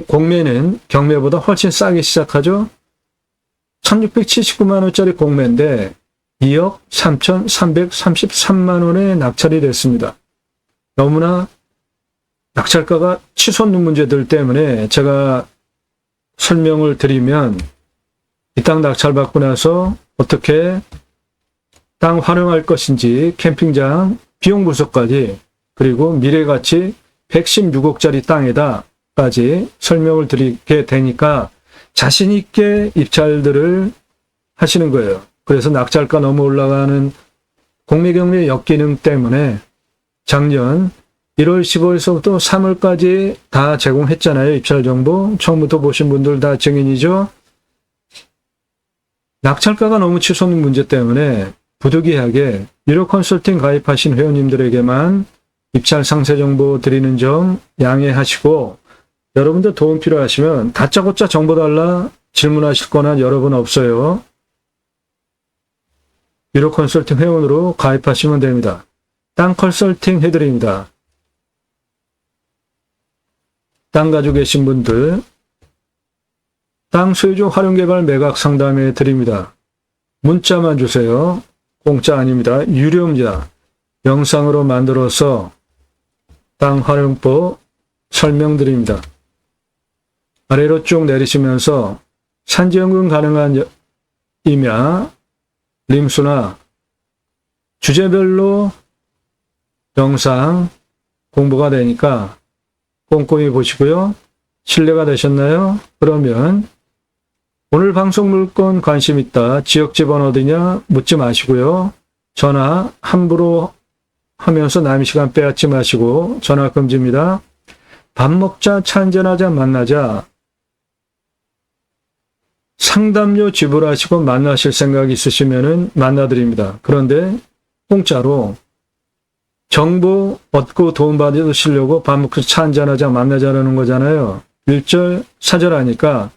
공매는 경매보다 훨씬 싸게 시작하죠? 1679만 원짜리 공매인데 2억 3,333만 원에 낙찰이 됐습니다. 너무나 낙찰가가 치솟는 문제들 때문에 제가 설명을 드리면 이 땅 낙찰받고 나서 어떻게 땅 활용할 것인지 캠핑장 비용 분석까지 그리고 미래가치 116억짜리 땅에다까지 설명을 드리게 되니까 자신 있게 입찰들을 하시는 거예요. 그래서 낙찰가 너무 올라가는 공매경매 역기능 때문에 작년 1월 15일서부터 3월까지 다 제공했잖아요. 입찰 정보. 처음부터 보신 분들 다 증인이죠. 낙찰가가 너무 치솟는 문제 때문에 부득이하게 유료 컨설팅 가입하신 회원님들에게만 입찰 상세 정보 드리는 점 양해하시고 여러분들 도움 필요하시면 다짜고짜 정보 달라 질문하실 거나 여러분 없어요. 유료 컨설팅 회원으로 가입하시면 됩니다. 땅 컨설팅 해드립니다. 땅 가지고 계신 분들 땅 소유주 활용개발 매각 상담해 드립니다. 문자만 주세요. 공짜 아닙니다. 유료입니다. 영상으로 만들어서 땅 활용법 설명드립니다. 아래로 쭉 내리시면서 산지연금 가능한 임야, 림수나 주제별로 영상 공부가 되니까 꼼꼼히 보시고요. 신뢰가 되셨나요? 그러면 오늘 방송 물건 관심 있다. 지역 집은 어디냐? 묻지 마시고요. 전화 함부로 하면서 남의 시간 빼앗지 마시고 전화 금지입니다. 밥 먹자, 차 한잔하자, 만나자. 상담료 지불하시고 만나실 생각 있으시면은 만나드립니다. 그런데 공짜로 정보 얻고 도움 받으시려고 밥 먹고 차 한잔하자, 만나자라는 거잖아요. 1절, 4절 하니까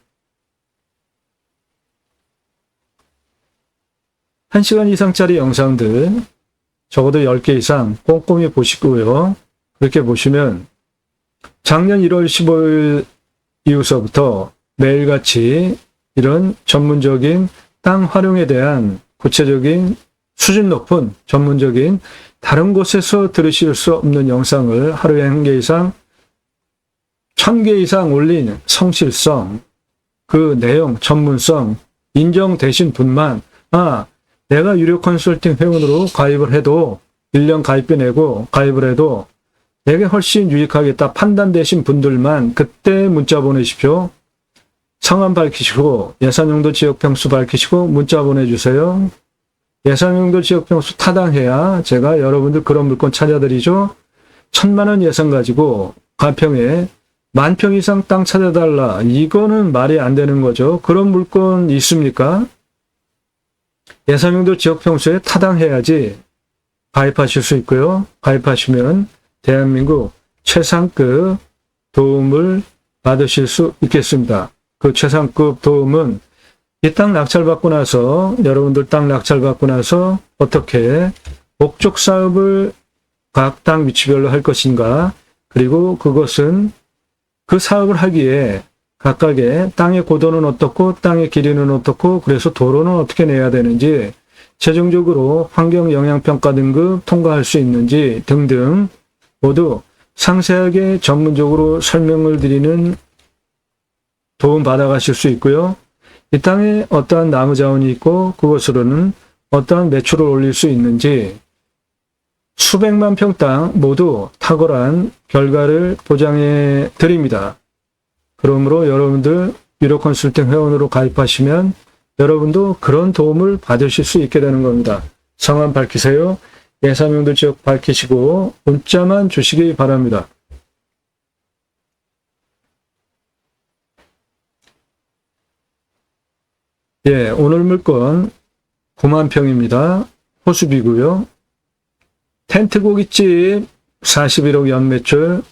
1시간 이상짜리 영상들 적어도 10개 이상 꼼꼼히 보시고요. 그렇게 보시면 작년 1월 15일 이후서부터 매일같이 이런 전문적인 땅 활용에 대한 구체적인 수준 높은 전문적인 다른 곳에서 들으실 수 없는 영상을 하루에 1개 이상 1000개 이상 올린 성실성, 그 내용, 전문성 인정되신 분만 내가 유료 컨설팅 회원으로 가입을 해도 1년 가입비 내고 가입을 해도 내게 훨씬 유익하겠다 판단되신 분들만 그때 문자 보내십시오. 성함 밝히시고 예산용도 지역평수 밝히시고 문자 보내주세요. 예산용도 지역평수 타당해야 제가 여러분들 그런 물건 찾아드리죠. 1000만 원 예산 가지고 가평에 10,000평 이상 땅 찾아달라. 이거는 말이 안 되는 거죠. 그런 물건 있습니까? 예산용도 지역평수에 타당해야지 가입하실 수 있고요. 가입하시면 대한민국 최상급 도움을 받으실 수 있겠습니다. 그 최상급 도움은 이 땅 낙찰받고 나서 여러분들 땅 낙찰받고 나서 어떻게 목적 사업을 각 땅 위치별로 할 것인가, 그리고 그것은 그 사업을 하기에 각각의 땅의 고도는 어떻고 땅의 길이는 어떻고 그래서 도로는 어떻게 내야 되는지, 최종적으로 환경영향평가 등급 통과할 수 있는지 등등 모두 상세하게 전문적으로 설명을 드리는 도움 받아가실 수 있고요. 이 땅에 어떠한 나무 자원이 있고 그것으로는 어떠한 매출을 올릴 수 있는지 수백만 평 땅 모두 탁월한 결과를 보장해 드립니다. 그러므로 여러분들 유료 컨설팅 회원으로 가입하시면 여러분도 그런 도움을 받으실 수 있게 되는 겁니다. 성함 밝히세요. 예사명들 지역 밝히시고 문자만 주시기 바랍니다. 예, 오늘 물건 9만 평입니다. 호수비고요. 텐트 고깃집 41억 연매출,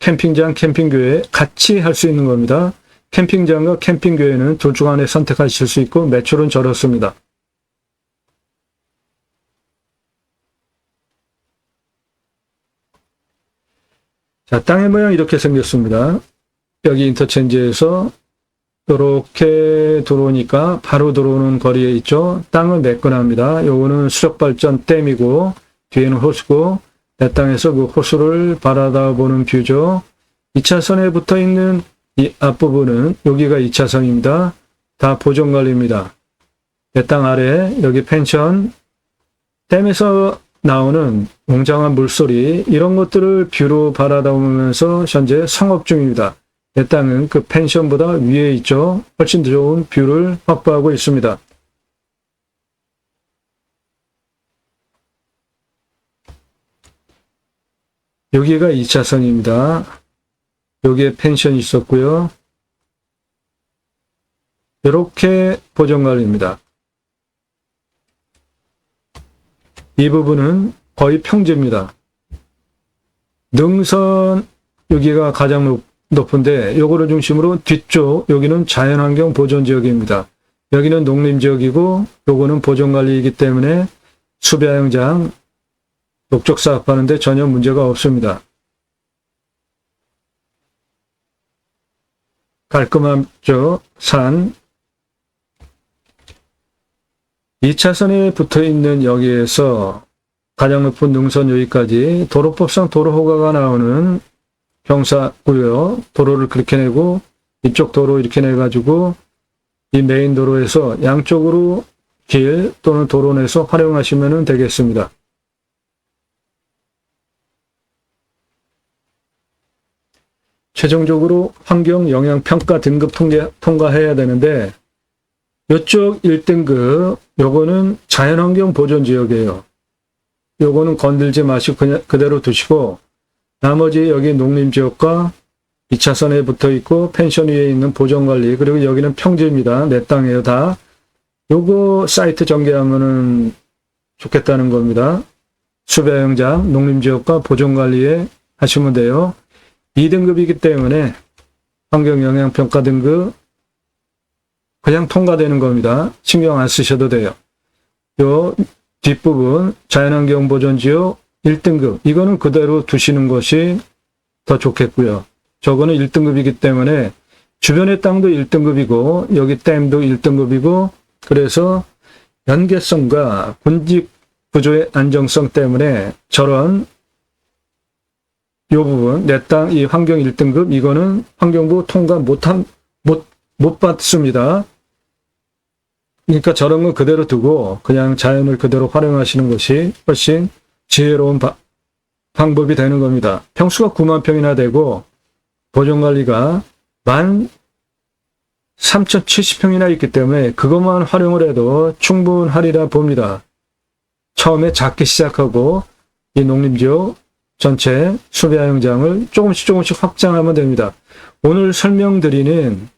캠핑장, 캠핑교회 같이 할 수 있는 겁니다. 캠핑장과 캠핑교회는 둘 중 하나 선택하실 수 있고 매출은 저렇습니다. 자, 땅의 모양 이렇게 생겼습니다. 여기 인터체인지에서 이렇게 들어오니까 바로 들어오는 거리에 있죠. 땅은 매끈합니다. 요거는 수력발전 댐이고 뒤에는 호수고 내 땅에서 그 호수를 바라다보는 뷰죠. 2차선에 붙어있는 이 앞부분은 여기가 2차선입니다. 다 보존관리입니다. 내 땅 아래 여기 펜션, 댐에서 나오는 웅장한 물소리 이런 것들을 뷰로 바라다보면서 현재 성업 중입니다. 내 땅은 그 펜션보다 위에 있죠. 훨씬 더 좋은 뷰를 확보하고 있습니다. 여기가 2차선입니다. 여기에 펜션이 있었고요. 이렇게 보존관리입니다. 이 부분은 거의 평지입니다. 능선 여기가 가장 높은데 요거를 중심으로 뒤쪽 여기는 자연환경 보존지역입니다. 여기는 농림지역이고 요거는 보존관리이기 때문에 수배양장 목적 사업하는데 전혀 문제가 없습니다. 깔끔하죠. 산 2차선에 붙어있는 여기에서 가장 높은 능선 여기까지 도로법상 도로허가가 나오는 경사고요. 도로를 그렇게 내고 이쪽 도로 이렇게 내가지고 이 메인 도로에서 양쪽으로 길 또는 도로 내서 활용하시면 되겠습니다. 최종적으로 환경영향평가 등급 통과해야 되는데 이쪽 1등급 요거는 자연환경 보존지역이에요. 요거는 건들지 마시고 그냥 그대로 두시고 나머지 여기 농림지역과 2차선에 붙어있고 펜션 위에 있는 보존관리 그리고 여기는 평지입니다. 내 땅이에요 다. 요거 사이트 전개하면은 좋겠다는 겁니다. 수배양장 농림지역과 보존관리에 하시면 돼요. 2등급이기 때문에 환경영향평가 등급 그냥 통과되는 겁니다. 신경 안 쓰셔도 돼요. 요 뒷부분 자연환경보존지역 1등급 이거는 그대로 두시는 것이 더 좋겠고요. 저거는 1등급이기 때문에 주변의 땅도 1등급이고 여기 댐도 1등급이고 그래서 연계성과 군집 구조의 안정성 때문에 저런 요 부분 내 땅 이 환경 1등급 이거는 환경부 통과 못 받습니다. 그러니까 저런 건 그대로 두고 그냥 자연을 그대로 활용하시는 것이 훨씬 지혜로운 방법이 되는 겁니다. 평수가 9만 평이나 되고 보존관리가 13,070평이나 있기 때문에 그것만 활용을 해도 충분하리라 봅니다. 처음에 작게 시작하고 이 농림지역 전체 수배양장을 조금씩 확장하면 됩니다. 오늘 설명드리는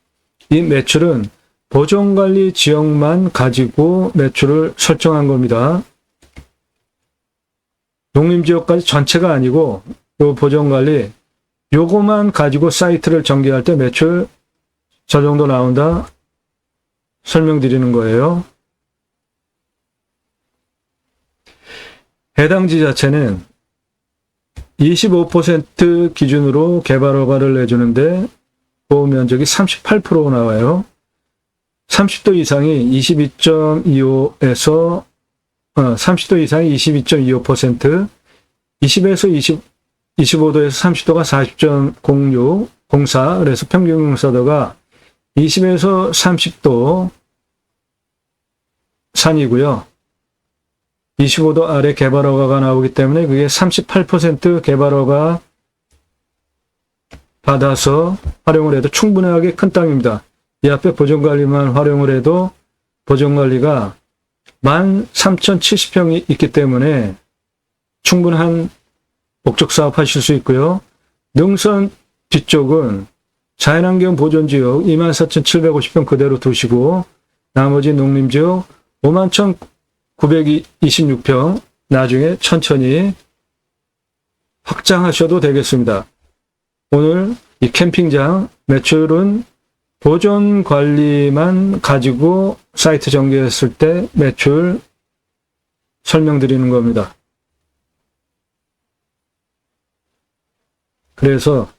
이 매출은 보존관리 지역만 가지고 매출을 설정한 겁니다. 농림지역까지 전체가 아니고 요 보존관리 요거만 가지고 사이트를 전개할 때 매출 저 정도 나온다 설명드리는 거예요. 해당 지자체는 25% 기준으로 개발허가를 내주는데 보호면적이 38% 나와요. 30도 이상이 22.25에서 30도 이상이 22.25%, 20에서 25도에서 30도가 40.06, 04, 그래서 평균 경사도가 20에서 30도 산이고요. 25도 아래 개발허가가 나오기 때문에 그게 38% 개발허가 받아서 활용을 해도 충분하게 큰 땅입니다. 이 앞에 보존관리만 활용을 해도 보존관리가 13,070평이 있기 때문에 충분한 목적사업 하실 수 있고요. 능선 뒤쪽은 자연환경 보존지역 24,750평 그대로 두시고 나머지 농림지역 51,926평 나중에 천천히 확장하셔도 되겠습니다. 오늘 이 캠핑장 매출은 보존 관리만 가지고 사이트 전개했을 때 매출 설명드리는 겁니다. 그래서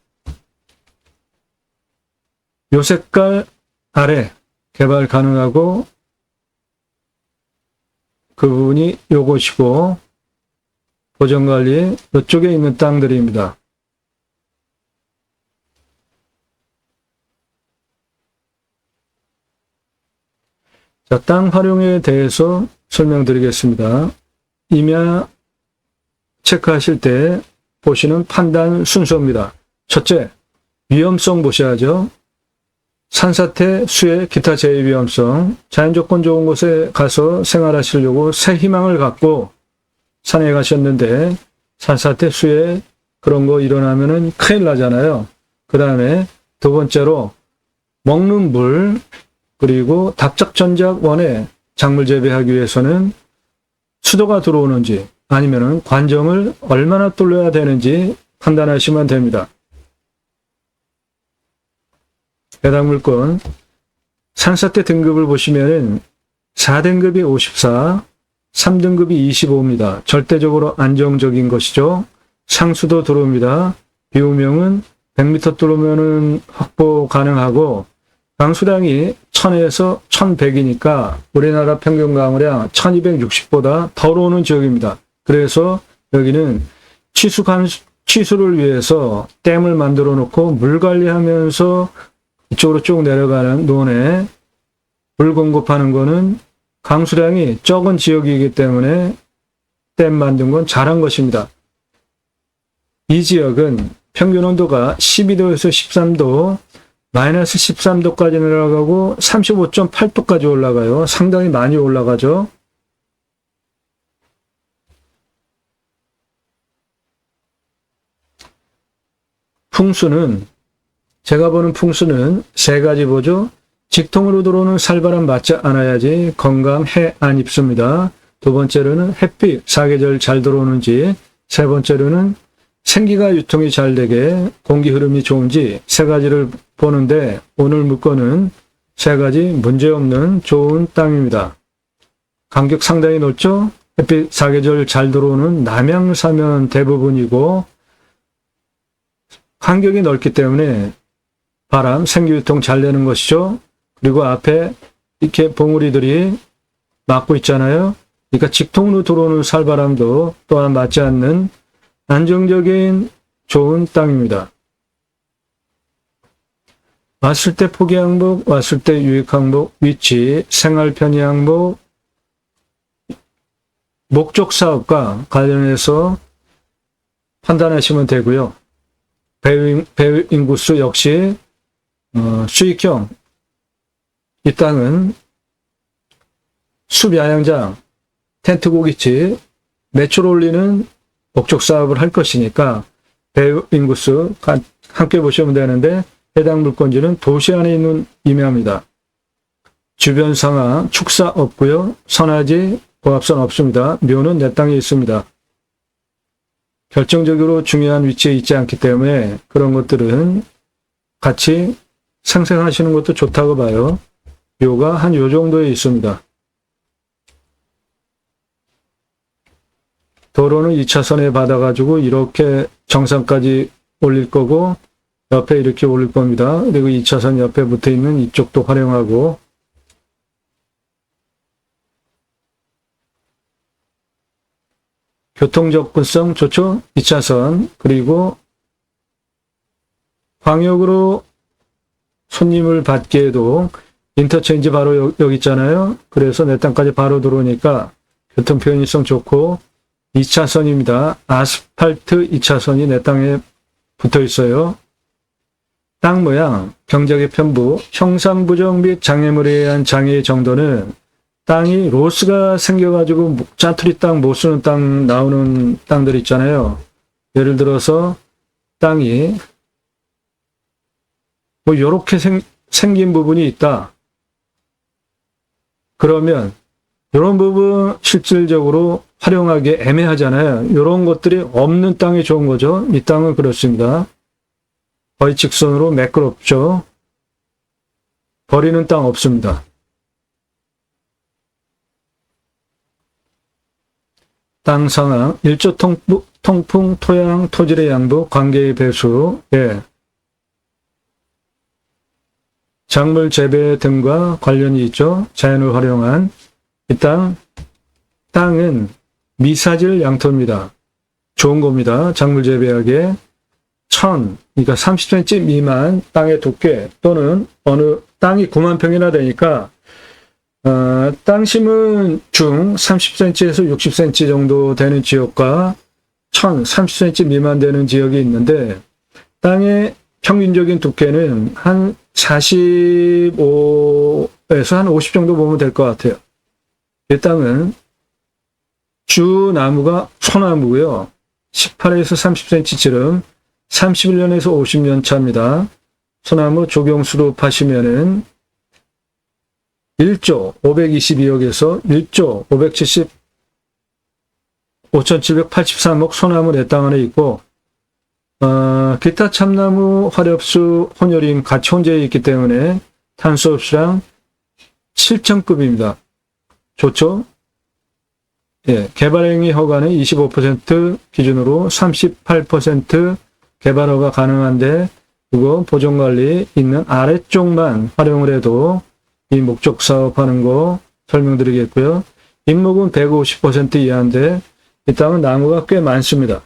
요 색깔 아래 개발 가능하고 그 부분이 요것이고 보존관리 이쪽에 있는 땅들입니다. 자, 땅 활용에 대해서 설명드리겠습니다. 임야 체크하실 때 보시는 판단 순서입니다. 첫째, 위험성 보셔야죠. 산사태, 수해, 기타 재해 위험성, 자연조건 좋은 곳에 가서 생활하시려고 새 희망을 갖고 산에 가셨는데 산사태, 수해 그런 거 일어나면은 큰일 나잖아요. 그 다음에 두 번째로 먹는 물, 그리고 답작전작원에 작물 재배하기 위해서는 수도가 들어오는지 아니면은 관정을 얼마나 뚫어야 되는지 판단하시면 됩니다. 해당 물건 산사태 등급을 보시면은 4등급이 54, 3등급이 25입니다. 절대적으로 안정적인 것이죠. 상수도 들어옵니다. 비오명은 100m 뚫으면은 확보 가능하고 강수량이 1000에서 1100이니까 우리나라 평균 강우량 1260보다 덜 오는 지역입니다. 그래서 여기는 취수를 위해서 댐을 만들어 놓고 물 관리하면서 이쪽으로 쭉 내려가는 논에 물 공급하는 거는 강수량이 적은 지역이기 때문에 댐 만든 건 잘한 것입니다. 이 지역은 평균 온도가 12도에서 13도, 마이너스 13도까지 내려가고 35.8도까지 올라가요. 상당히 많이 올라가죠. 풍수는 제가 보는 풍수는 세 가지 보죠. 직통으로 들어오는 살바람 맞지 않아야지 건강 해 안 입습니다. 두 번째로는 햇빛 사계절 잘 들어오는지, 세 번째로는 생기가 유통이 잘 되게 공기 흐름이 좋은지 세 가지를 보는데 오늘 물건은 세 가지 문제없는 좋은 땅입니다. 간격 상당히 넓죠? 햇빛 사계절 잘 들어오는 남양사면 대부분이고 간격이 넓기 때문에 바람, 생기유통 잘 되는 것이죠. 그리고 앞에 이렇게 봉우리들이 막고 있잖아요. 그러니까 직통으로 들어오는 살바람도 또한 맞지 않는 안정적인 좋은 땅입니다. 왔을 때 포기 항목, 왔을 때 유익 항목, 위치, 생활 편의 항목, 목적 사업과 관련해서 판단하시면 되고요. 배유 인구수 역시 수익형, 이 땅은 숲야영장, 텐트 고깃집, 매출 올리는 목적 사업을 할 것이니까 배유 인구수 함께 보시면 되는데 해당 물건지는 도시 안에 있는 임야입니다. 주변 상하, 축사 없고요. 선화지, 고압선 없습니다. 묘는 내 땅에 있습니다. 결정적으로 중요한 위치에 있지 않기 때문에 그런 것들은 같이 생생하시는 것도 좋다고 봐요. 묘가 한 요 정도에 있습니다. 도로는 2차선에 받아가지고 이렇게 정상까지 올릴 거고 옆에 이렇게 올릴 겁니다. 그리고 2차선 옆에 붙어 있는 이쪽도 활용하고 교통 접근성 좋죠? 2차선. 그리고 광역으로 손님을 받기에도 인터체인지 바로 여기 있잖아요. 그래서 내 땅까지 바로 들어오니까 교통 편의성 좋고 2차선입니다. 아스팔트 2차선이 내 땅에 붙어 있어요. 땅 모양, 경작의 편부, 형상부정 및 장애물에 의한 장애의 정도는 땅이 로스가 생겨가지고 짜투리 땅, 못 쓰는 땅 나오는 땅들 있잖아요. 예를 들어서 땅이 뭐 요렇게 생긴 부분이 있다. 그러면 이런 부분 실질적으로 활용하기 애매하잖아요. 이런 것들이 없는 땅이 좋은 거죠. 이 땅은 그렇습니다. 거의 직선으로 매끄럽죠. 버리는 땅 없습니다. 땅 상황, 일조 통풍, 토양, 토질의 양부, 관계의 배수, 예. 작물 재배 등과 관련이 있죠. 자연을 활용한 이 땅은 미사질 양토입니다. 좋은 겁니다. 작물 재배하기에 그러니까 30cm 미만 땅의 두께 또는 어느 땅이 9만 평이나 되니까 땅 심은 중 30cm에서 60cm 정도 되는 지역과 30cm 미만 되는 지역이 있는데 땅의 평균적인 두께는 한 45에서 한 50 정도 보면 될 것 같아요. 이 땅은 주 나무가 소나무고요. 18에서 30cm쯤 31년에서 50년 차입니다. 소나무 조경수로 파시면은 1조 522억에서 1조 573억 소나무 내 땅 안에 있고 기타 참나무, 화렵수, 혼혈임 같이 혼재해 있기 때문에 탄소 흡수량 7천급입니다. 좋죠? 예, 개발행위 허가는 25% 기준으로 38% 개발 허가 가능한데 그거 보존관리 있는 아래쪽만 활용을 해도 이 목적 사업하는 거 설명드리겠고요. 인목은 150% 이하인데 이 땅은 나무가 꽤 많습니다.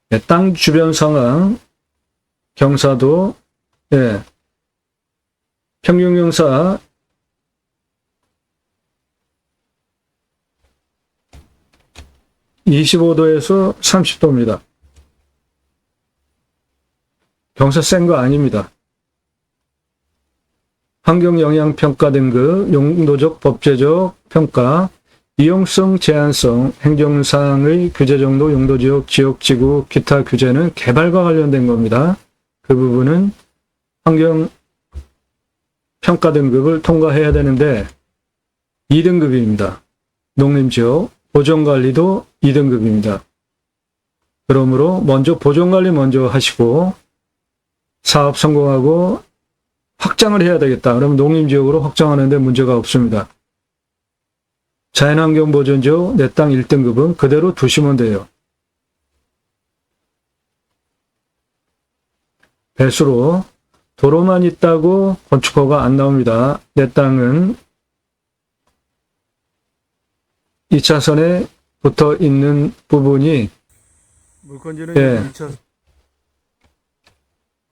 네, 땅 주변 상황, 경사도, 예, 평균 경사 25도에서 30도입니다. 경사 센 거 아닙니다. 환경영향평가 등급, 용도적, 법제적 평가, 이용성, 제한성, 행정사항의 규제정도, 용도지역, 지역지구, 기타 규제는 개발과 관련된 겁니다. 그 부분은 환경평가 등급을 통과해야 되는데 2등급입니다. 농림지역, 보존관리도 2등급입니다. 그러므로 먼저 보존관리 먼저 하시고 사업 성공하고 확장을 해야 되겠다. 그러면 농림지역으로 확장하는데 문제가 없습니다. 자연환경보존지역 내 땅 1등급은 그대로 두시면 돼요. 배수로 도로만 있다고 건축허가 안 나옵니다. 내 땅은 2차선에 붙어 있는 부분이 물건지는 예, 2차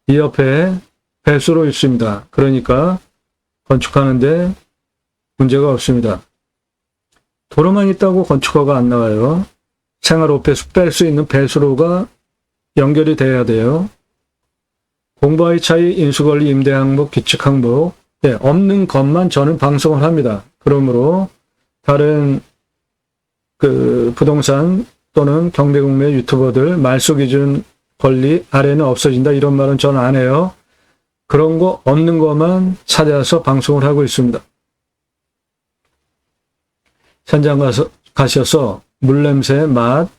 이 옆에 배수로 있습니다. 그러니까 건축하는데 문제가 없습니다. 도로만 있다고 건축허가 안 나와요. 생활호폐수 뺄 수 있는 배수로가 연결이 돼야 돼요. 공부와의 차이, 인수권리, 임대항목, 규칙항목, 네, 없는 것만 저는 방송을 합니다. 그러므로 다른 부동산 또는 경매국매 유튜버들 말소기준 권리 아래는 없어진다 이런 말은 저는 안 해요. 그런 거 없는 것만 찾아서 방송을 하고 있습니다. 현장 가셔서 물냄새, 맛,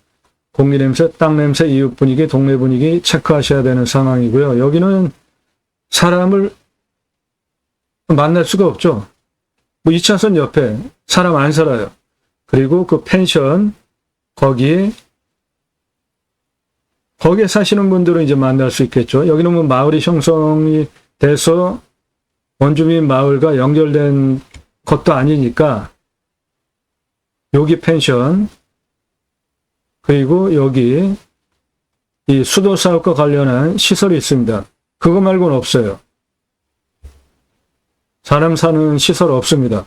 공기냄새, 땅냄새, 이웃 분위기, 동네 분위기 체크하셔야 되는 상황이고요. 여기는 사람을 만날 수가 없죠. 뭐 2차선 옆에 사람 안 살아요. 그리고 그 펜션 거기에 사시는 분들은 이제 만날 수 있겠죠. 여기는 뭐 마을이 형성이 돼서 원주민 마을과 연결된 것도 아니니까 여기 펜션, 그리고 여기 이 수도 사업과 관련한 시설이 있습니다. 그거 말고는 없어요. 사람 사는 시설 없습니다.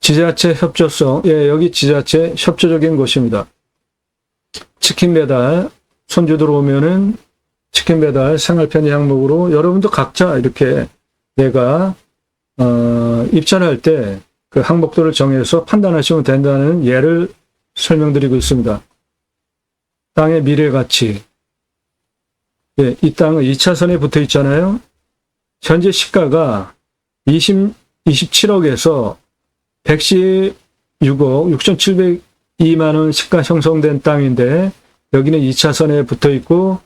지자체 협조성, 예, 여기 지자체 협조적인 곳입니다. 치킨 배달, 손주들 오면은 치킨 배달 생활편의 항목으로 여러분도 각자 이렇게 내가 입찰할 때 그 항목들을 정해서 판단하시면 된다는 예를 설명드리고 있습니다. 땅의 미래 가치. 예, 이 땅은 2차선에 붙어 있잖아요. 현재 시가가 27억에서 116억 6,702만 원 시가 형성된 땅인데 여기는 2차선에 붙어 있고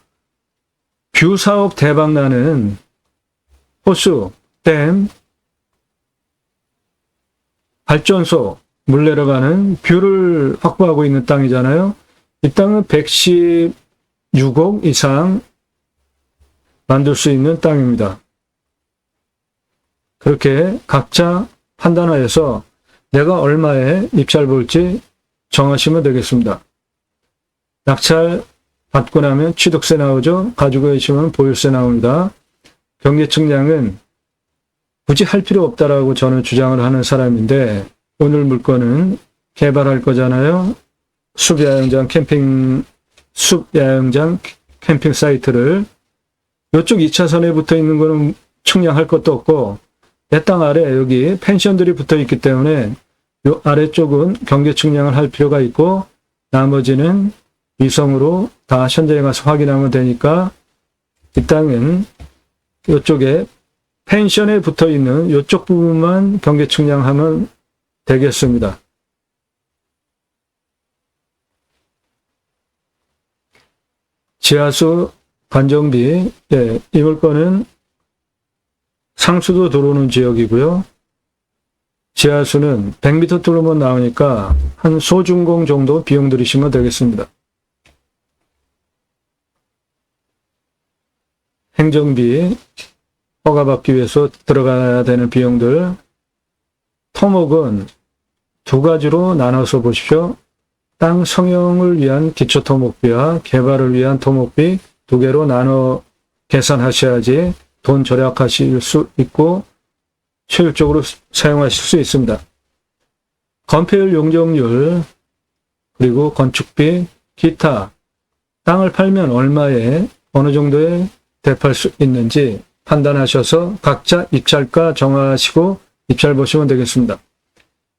뷰 사업 대박 나는 호수, 댐, 발전소, 물 내려가는 뷰를 확보하고 있는 땅이잖아요. 이 땅은 116억 이상 만들 수 있는 땅입니다. 그렇게 각자 판단하여서 내가 얼마에 입찰 볼지 정하시면 되겠습니다. 낙찰 받고 나면 취득세 나오죠. 가지고 계시면 보유세 나옵니다. 경계측량은 굳이 할 필요 없다라고 저는 주장을 하는 사람인데 오늘 물건은 개발할 거잖아요. 숲야영장 캠핑 사이트를 이쪽 2차선에 붙어 있는 거는 측량할 것도 없고 내 땅 아래 여기 펜션들이 붙어 있기 때문에 이 아래쪽은 경계 측량을 할 필요가 있고 나머지는 위성으로 다 현장에 가서 확인하면 되니까 이 땅은 이쪽에 펜션에 붙어 있는 이쪽 부분만 경계 측량하면 되겠습니다. 지하수 관정비, 예, 이 물건은 상수도 들어오는 지역이고요. 지하수는 100m 뚫으면 나오니까 한 소중공 정도 비용 들이시면 되겠습니다. 행정비, 허가받기 위해서 들어가야 되는 비용들, 토목은 두 가지로 나눠서 보십시오. 땅 성형을 위한 기초토목비와 개발을 위한 토목비 두 개로 나눠 계산하셔야지 돈 절약하실 수 있고 효율적으로 사용하실 수 있습니다. 건폐율 용적률 그리고 건축비, 기타 땅을 팔면 얼마에 어느 정도에 대팔 수 있는지 판단하셔서 각자 입찰가 정하시고 입찰 보시면 되겠습니다.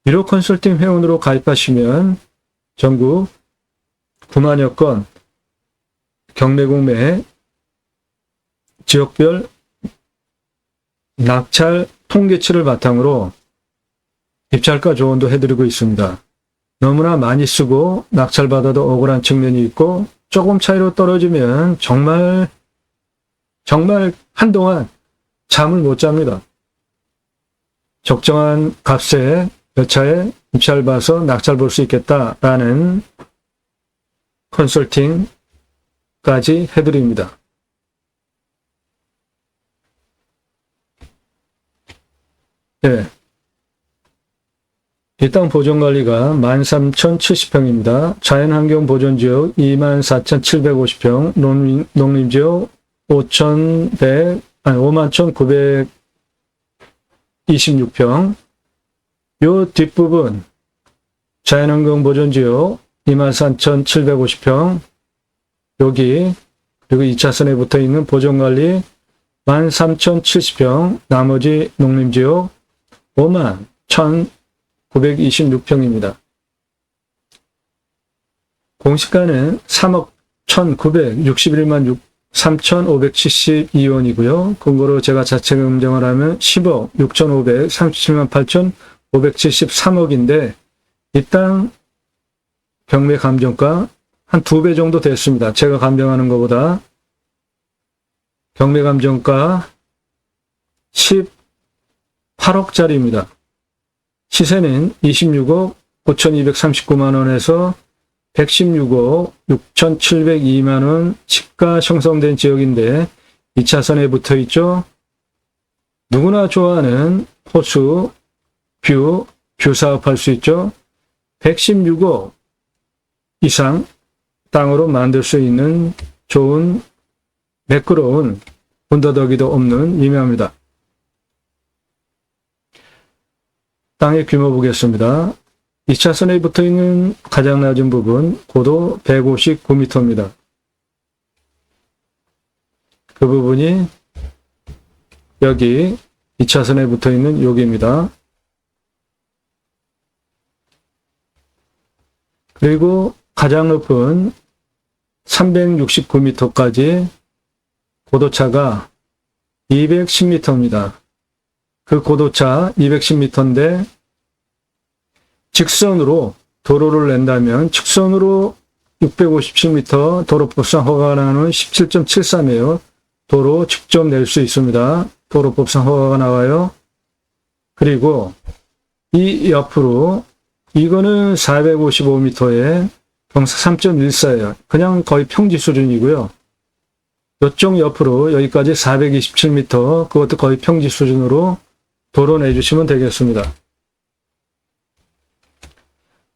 유료 컨설팅 회원으로 가입하시면 전국 9만여 건 경매공매 지역별 낙찰 통계치를 바탕으로 입찰가 조언도 해드리고 있습니다. 너무나 많이 쓰고 낙찰받아도 억울한 측면이 있고 조금 차이로 떨어지면 정말 한동안 잠을 못 잡니다. 적정한 값에 몇 차에 입찰 봐서 낙찰 볼 수 있겠다라는 컨설팅까지 해드립니다. 네. 이 땅 보존관리가 13,070평입니다. 자연환경 보존지역 24,750평, 농림지역 51,926평, 요 뒷부분 자연환경 보존지역 23,750평, 여기 그리고 2차선에 붙어 있는 보존관리 13,070평, 나머지 농림지역 51,926평입니다. 공시가는 3억 1,961만 3,572원이고요. 근거로 제가 자체 검증을 하면 10억 6,537만 8,573억인데 이 땅 경매 감정가 한 2배 정도 됐습니다. 제가 감정하는 것보다. 경매 감정가 18억짜리입니다. 시세는 26억 5,239만 원에서 116억 6,702만 원 시가 형성된 지역인데 2차선에 붙어 있죠. 누구나 좋아하는 호수, 뷰 사업할 수 있죠. 116억 이상 땅으로 만들 수 있는 좋은 매끄러운 군더더기도 없는 임야입니다. 땅의 규모 보겠습니다. 2차선에 붙어 있는 가장 낮은 부분 고도 159m입니다. 그 부분이 여기 2차선에 붙어 있는 여기입니다. 그리고 가장 높은 369m까지 고도차가 210m입니다. 그 고도차 210m인데 직선으로 도로를 낸다면 직선으로 657m 도로법상 허가가 나오는 17.73이에요. 도로 직접 낼 수 있습니다. 도로법상 허가가 나와요. 그리고 이 옆으로 이거는 455m에 경사 3.14예요. 그냥 거의 평지 수준이고요. 이쪽 옆으로 여기까지 427m, 그것도 거의 평지 수준으로 도로 내주시면 되겠습니다.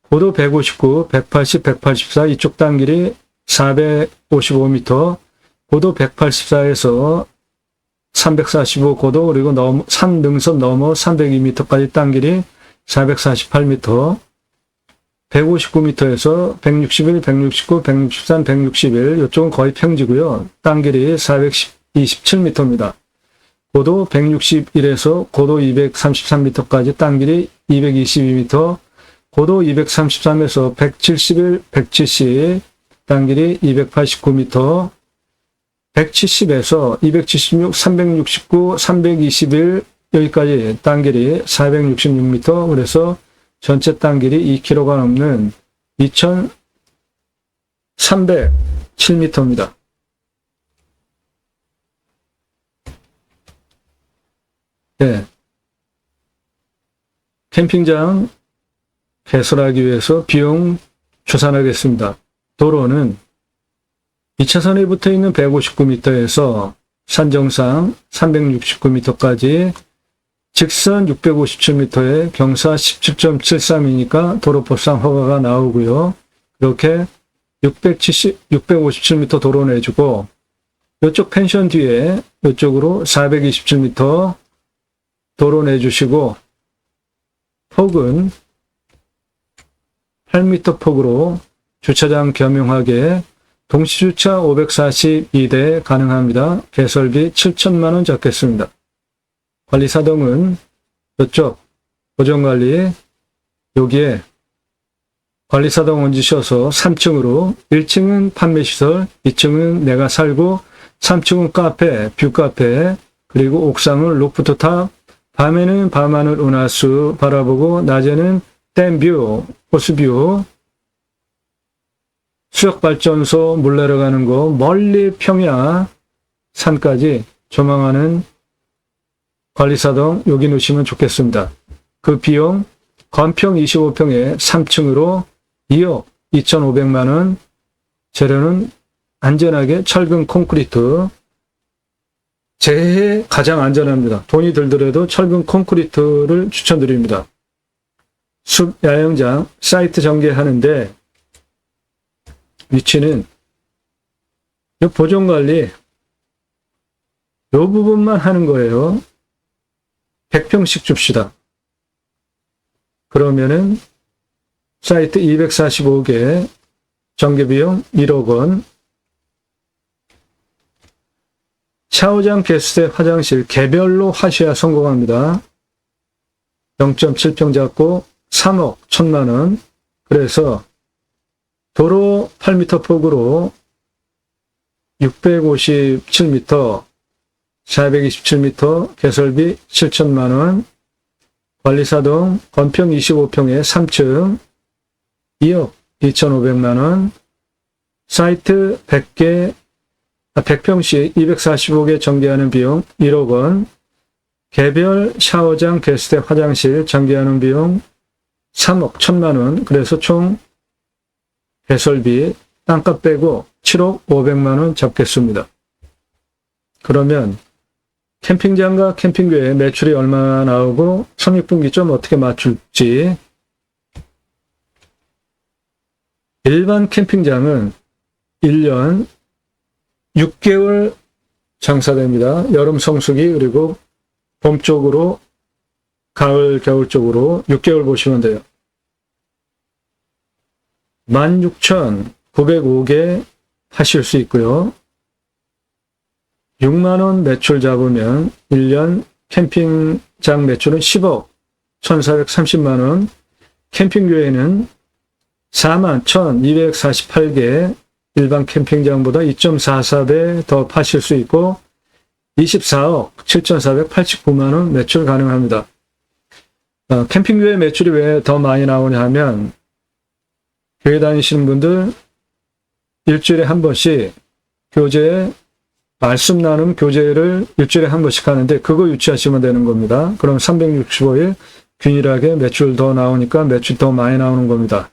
고도 159, 180, 184 이쪽 땅길이 455m, 고도 184에서 345 고도, 그리고 산 능선 넘어 302m까지 땅길이 448m, 159m에서 161, 169, 163, 161 이쪽은 거의 평지고요. 땅길이 427m입니다. 고도 161에서 고도 233m까지 땅길이 222m, 고도 233에서 171, 170 땅길이 289m, 170에서 276, 369, 321 여기까지 땅길이 466m, 그래서 전체 땅길이 2km가 넘는 2307m입니다. 네. 캠핑장 개설하기 위해서 비용 추산하겠습니다. 도로는 2차선에 붙어 있는 159m에서 산정상 369m까지 직선 657m에 경사 17.73이니까 도로법상 허가가 나오고요. 이렇게 657m 도로 내주고 이쪽 펜션 뒤에 이쪽으로 427m 도로 내주시고 폭은 8m 폭으로 주차장 겸용하게 동시주차 542대 가능합니다. 개설비 7천만 원 잡겠습니다. 관리사동은 이쪽 보존관리 여기에 관리사동 얹으셔서 3층으로 1층은 판매시설, 2층은 내가 살고 3층은 카페, 뷰카페, 그리고 옥상은 루프탑, 밤에는 밤하늘 은하수 바라보고 낮에는 댐뷰, 호수뷰, 수력발전소 물 내려가는 거 멀리 평야 산까지 조망하는 관리사동 여기 놓으시면 좋겠습니다. 그 비용 건평 25평에 3층으로 2억 2,500만 원, 재료는 안전하게 철근 콘크리트, 제해 가장 안전합니다. 돈이 들더라도 철근 콘크리트를 추천드립니다. 숲 야영장 사이트 전개하는데 위치는 이 보존관리 이 부분만 하는 거예요. 100평씩 줍시다. 그러면은 사이트 245개, 전개비용 1억 원, 샤워장, 개수대, 화장실 개별로 하셔야 성공합니다. 0.7평 잡고 3억 1천만 원. 그래서 도로 8m 폭으로 657m, 427m, 개설비 7천만 원, 관리사동 건평 25평에 3층 2억 2,500만 원, 사이트 100평씩 245개 전개하는 비용 1억 원, 개별 샤워장, 개수대, 화장실 전개하는 비용 3억 1천만 원, 그래서 총 개설비 땅값 빼고 7억 500만 원 잡겠습니다. 그러면 캠핑장과 캠핑교회 매출이 얼마나 나오고 손익분기점 어떻게 맞출지. 일반 캠핑장은 1년 6개월 장사됩니다. 여름 성수기 그리고 봄 쪽으로 가을 겨울 쪽으로 6개월 보시면 돼요. 16,905개 하실 수 있고요. 6만원 매출 잡으면 1년 캠핑장 매출은 10억 1,430만원, 캠핑교회는 41,248개, 일반 캠핑장보다 2.44배 더 파실 수 있고 24억 7,489만원 매출 가능합니다. 캠핑교회 매출이 왜 더 많이 나오냐 하면 교회 다니시는 분들 일주일에 한 번씩 교재, 말씀 나눔 교재를 일주일에 한 번씩 하는데 그거 유치하시면 되는 겁니다. 그럼 365일 균일하게 매출 더 나오니까 매출 더 많이 나오는 겁니다.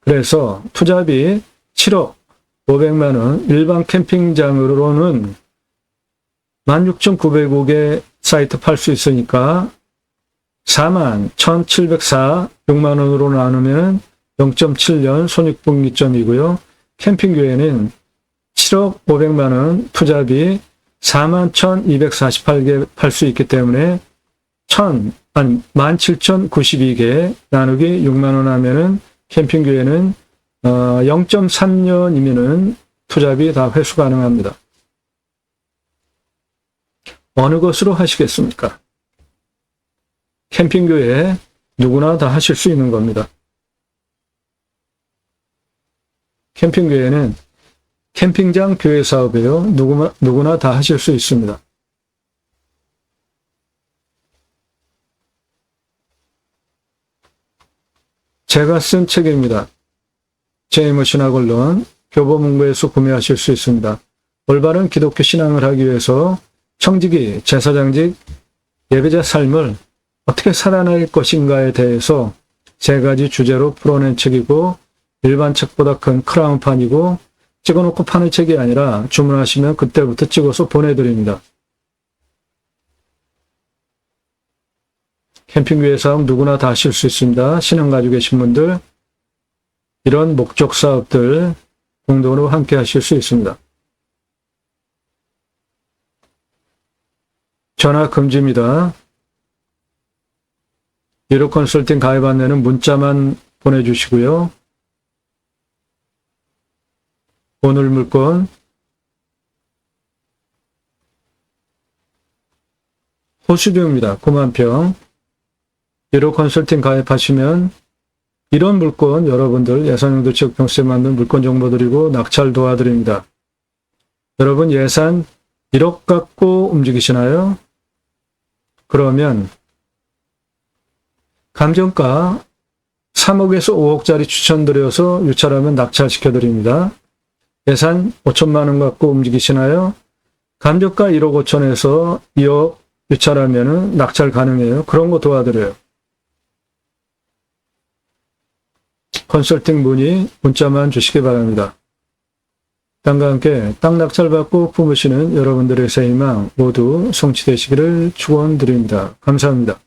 그래서 투자비 7억 500만원, 일반 캠핑장으로는 16,905개 사이트 팔 수 있으니까 41,704, 6만원으로 나누면 0.7년 손익분기점이고요. 캠핑교회는 7억 500만원 투자비 41,248개 팔 수 있기 때문에 17,092개 나누기 6만원 하면은 캠핑교회는 0.3년이면은 투자비 다 회수 가능합니다. 어느 것으로 하시겠습니까? 캠핑교회 누구나 다 하실 수 있는 겁니다. 캠핑교회는 캠핑장 교회 사업이에요. 누구나 다 하실 수 있습니다. 제가 쓴 책입니다. 제이머 신학언론, 교보문고에서 구매하실 수 있습니다. 올바른 기독교 신앙을 하기 위해서 청지기, 제사장직, 예배자 삶을 어떻게 살아낼 것인가에 대해서 3가지 주제로 풀어낸 책이고 일반 책보다 큰 크라운판이고 찍어놓고 파는 책이 아니라 주문하시면 그때부터 찍어서 보내드립니다. 캠핑교회 사업 누구나 다 하실 수 있습니다. 신앙 가지고 계신 분들 이런 목적 사업들 공동으로 함께 하실 수 있습니다. 전화 금지입니다. 유료 컨설팅 가입 안내는 문자만 보내주시고요. 오늘 물건 호수두입니다. 9만평. 유료 컨설팅 가입하시면 이런 물건 여러분들 예산용도 지역병세 만든 물건 정보 드리고 낙찰 도와드립니다. 여러분 예산 1억 갖고 움직이시나요? 그러면 감정가 3억에서 5억짜리 추천드려서 유찰하면 낙찰시켜드립니다. 예산 5천만 원 갖고 움직이시나요? 감정가 1억 5천에서 2억 유찰하면 낙찰 가능해요. 그런 거 도와드려요. 컨설팅 문의 문자만 주시기 바랍니다. 땅과 함께 땅 낙찰 받고 품으시는 여러분들의 새 희망 모두 성취되시기를 축원드립니다. 감사합니다.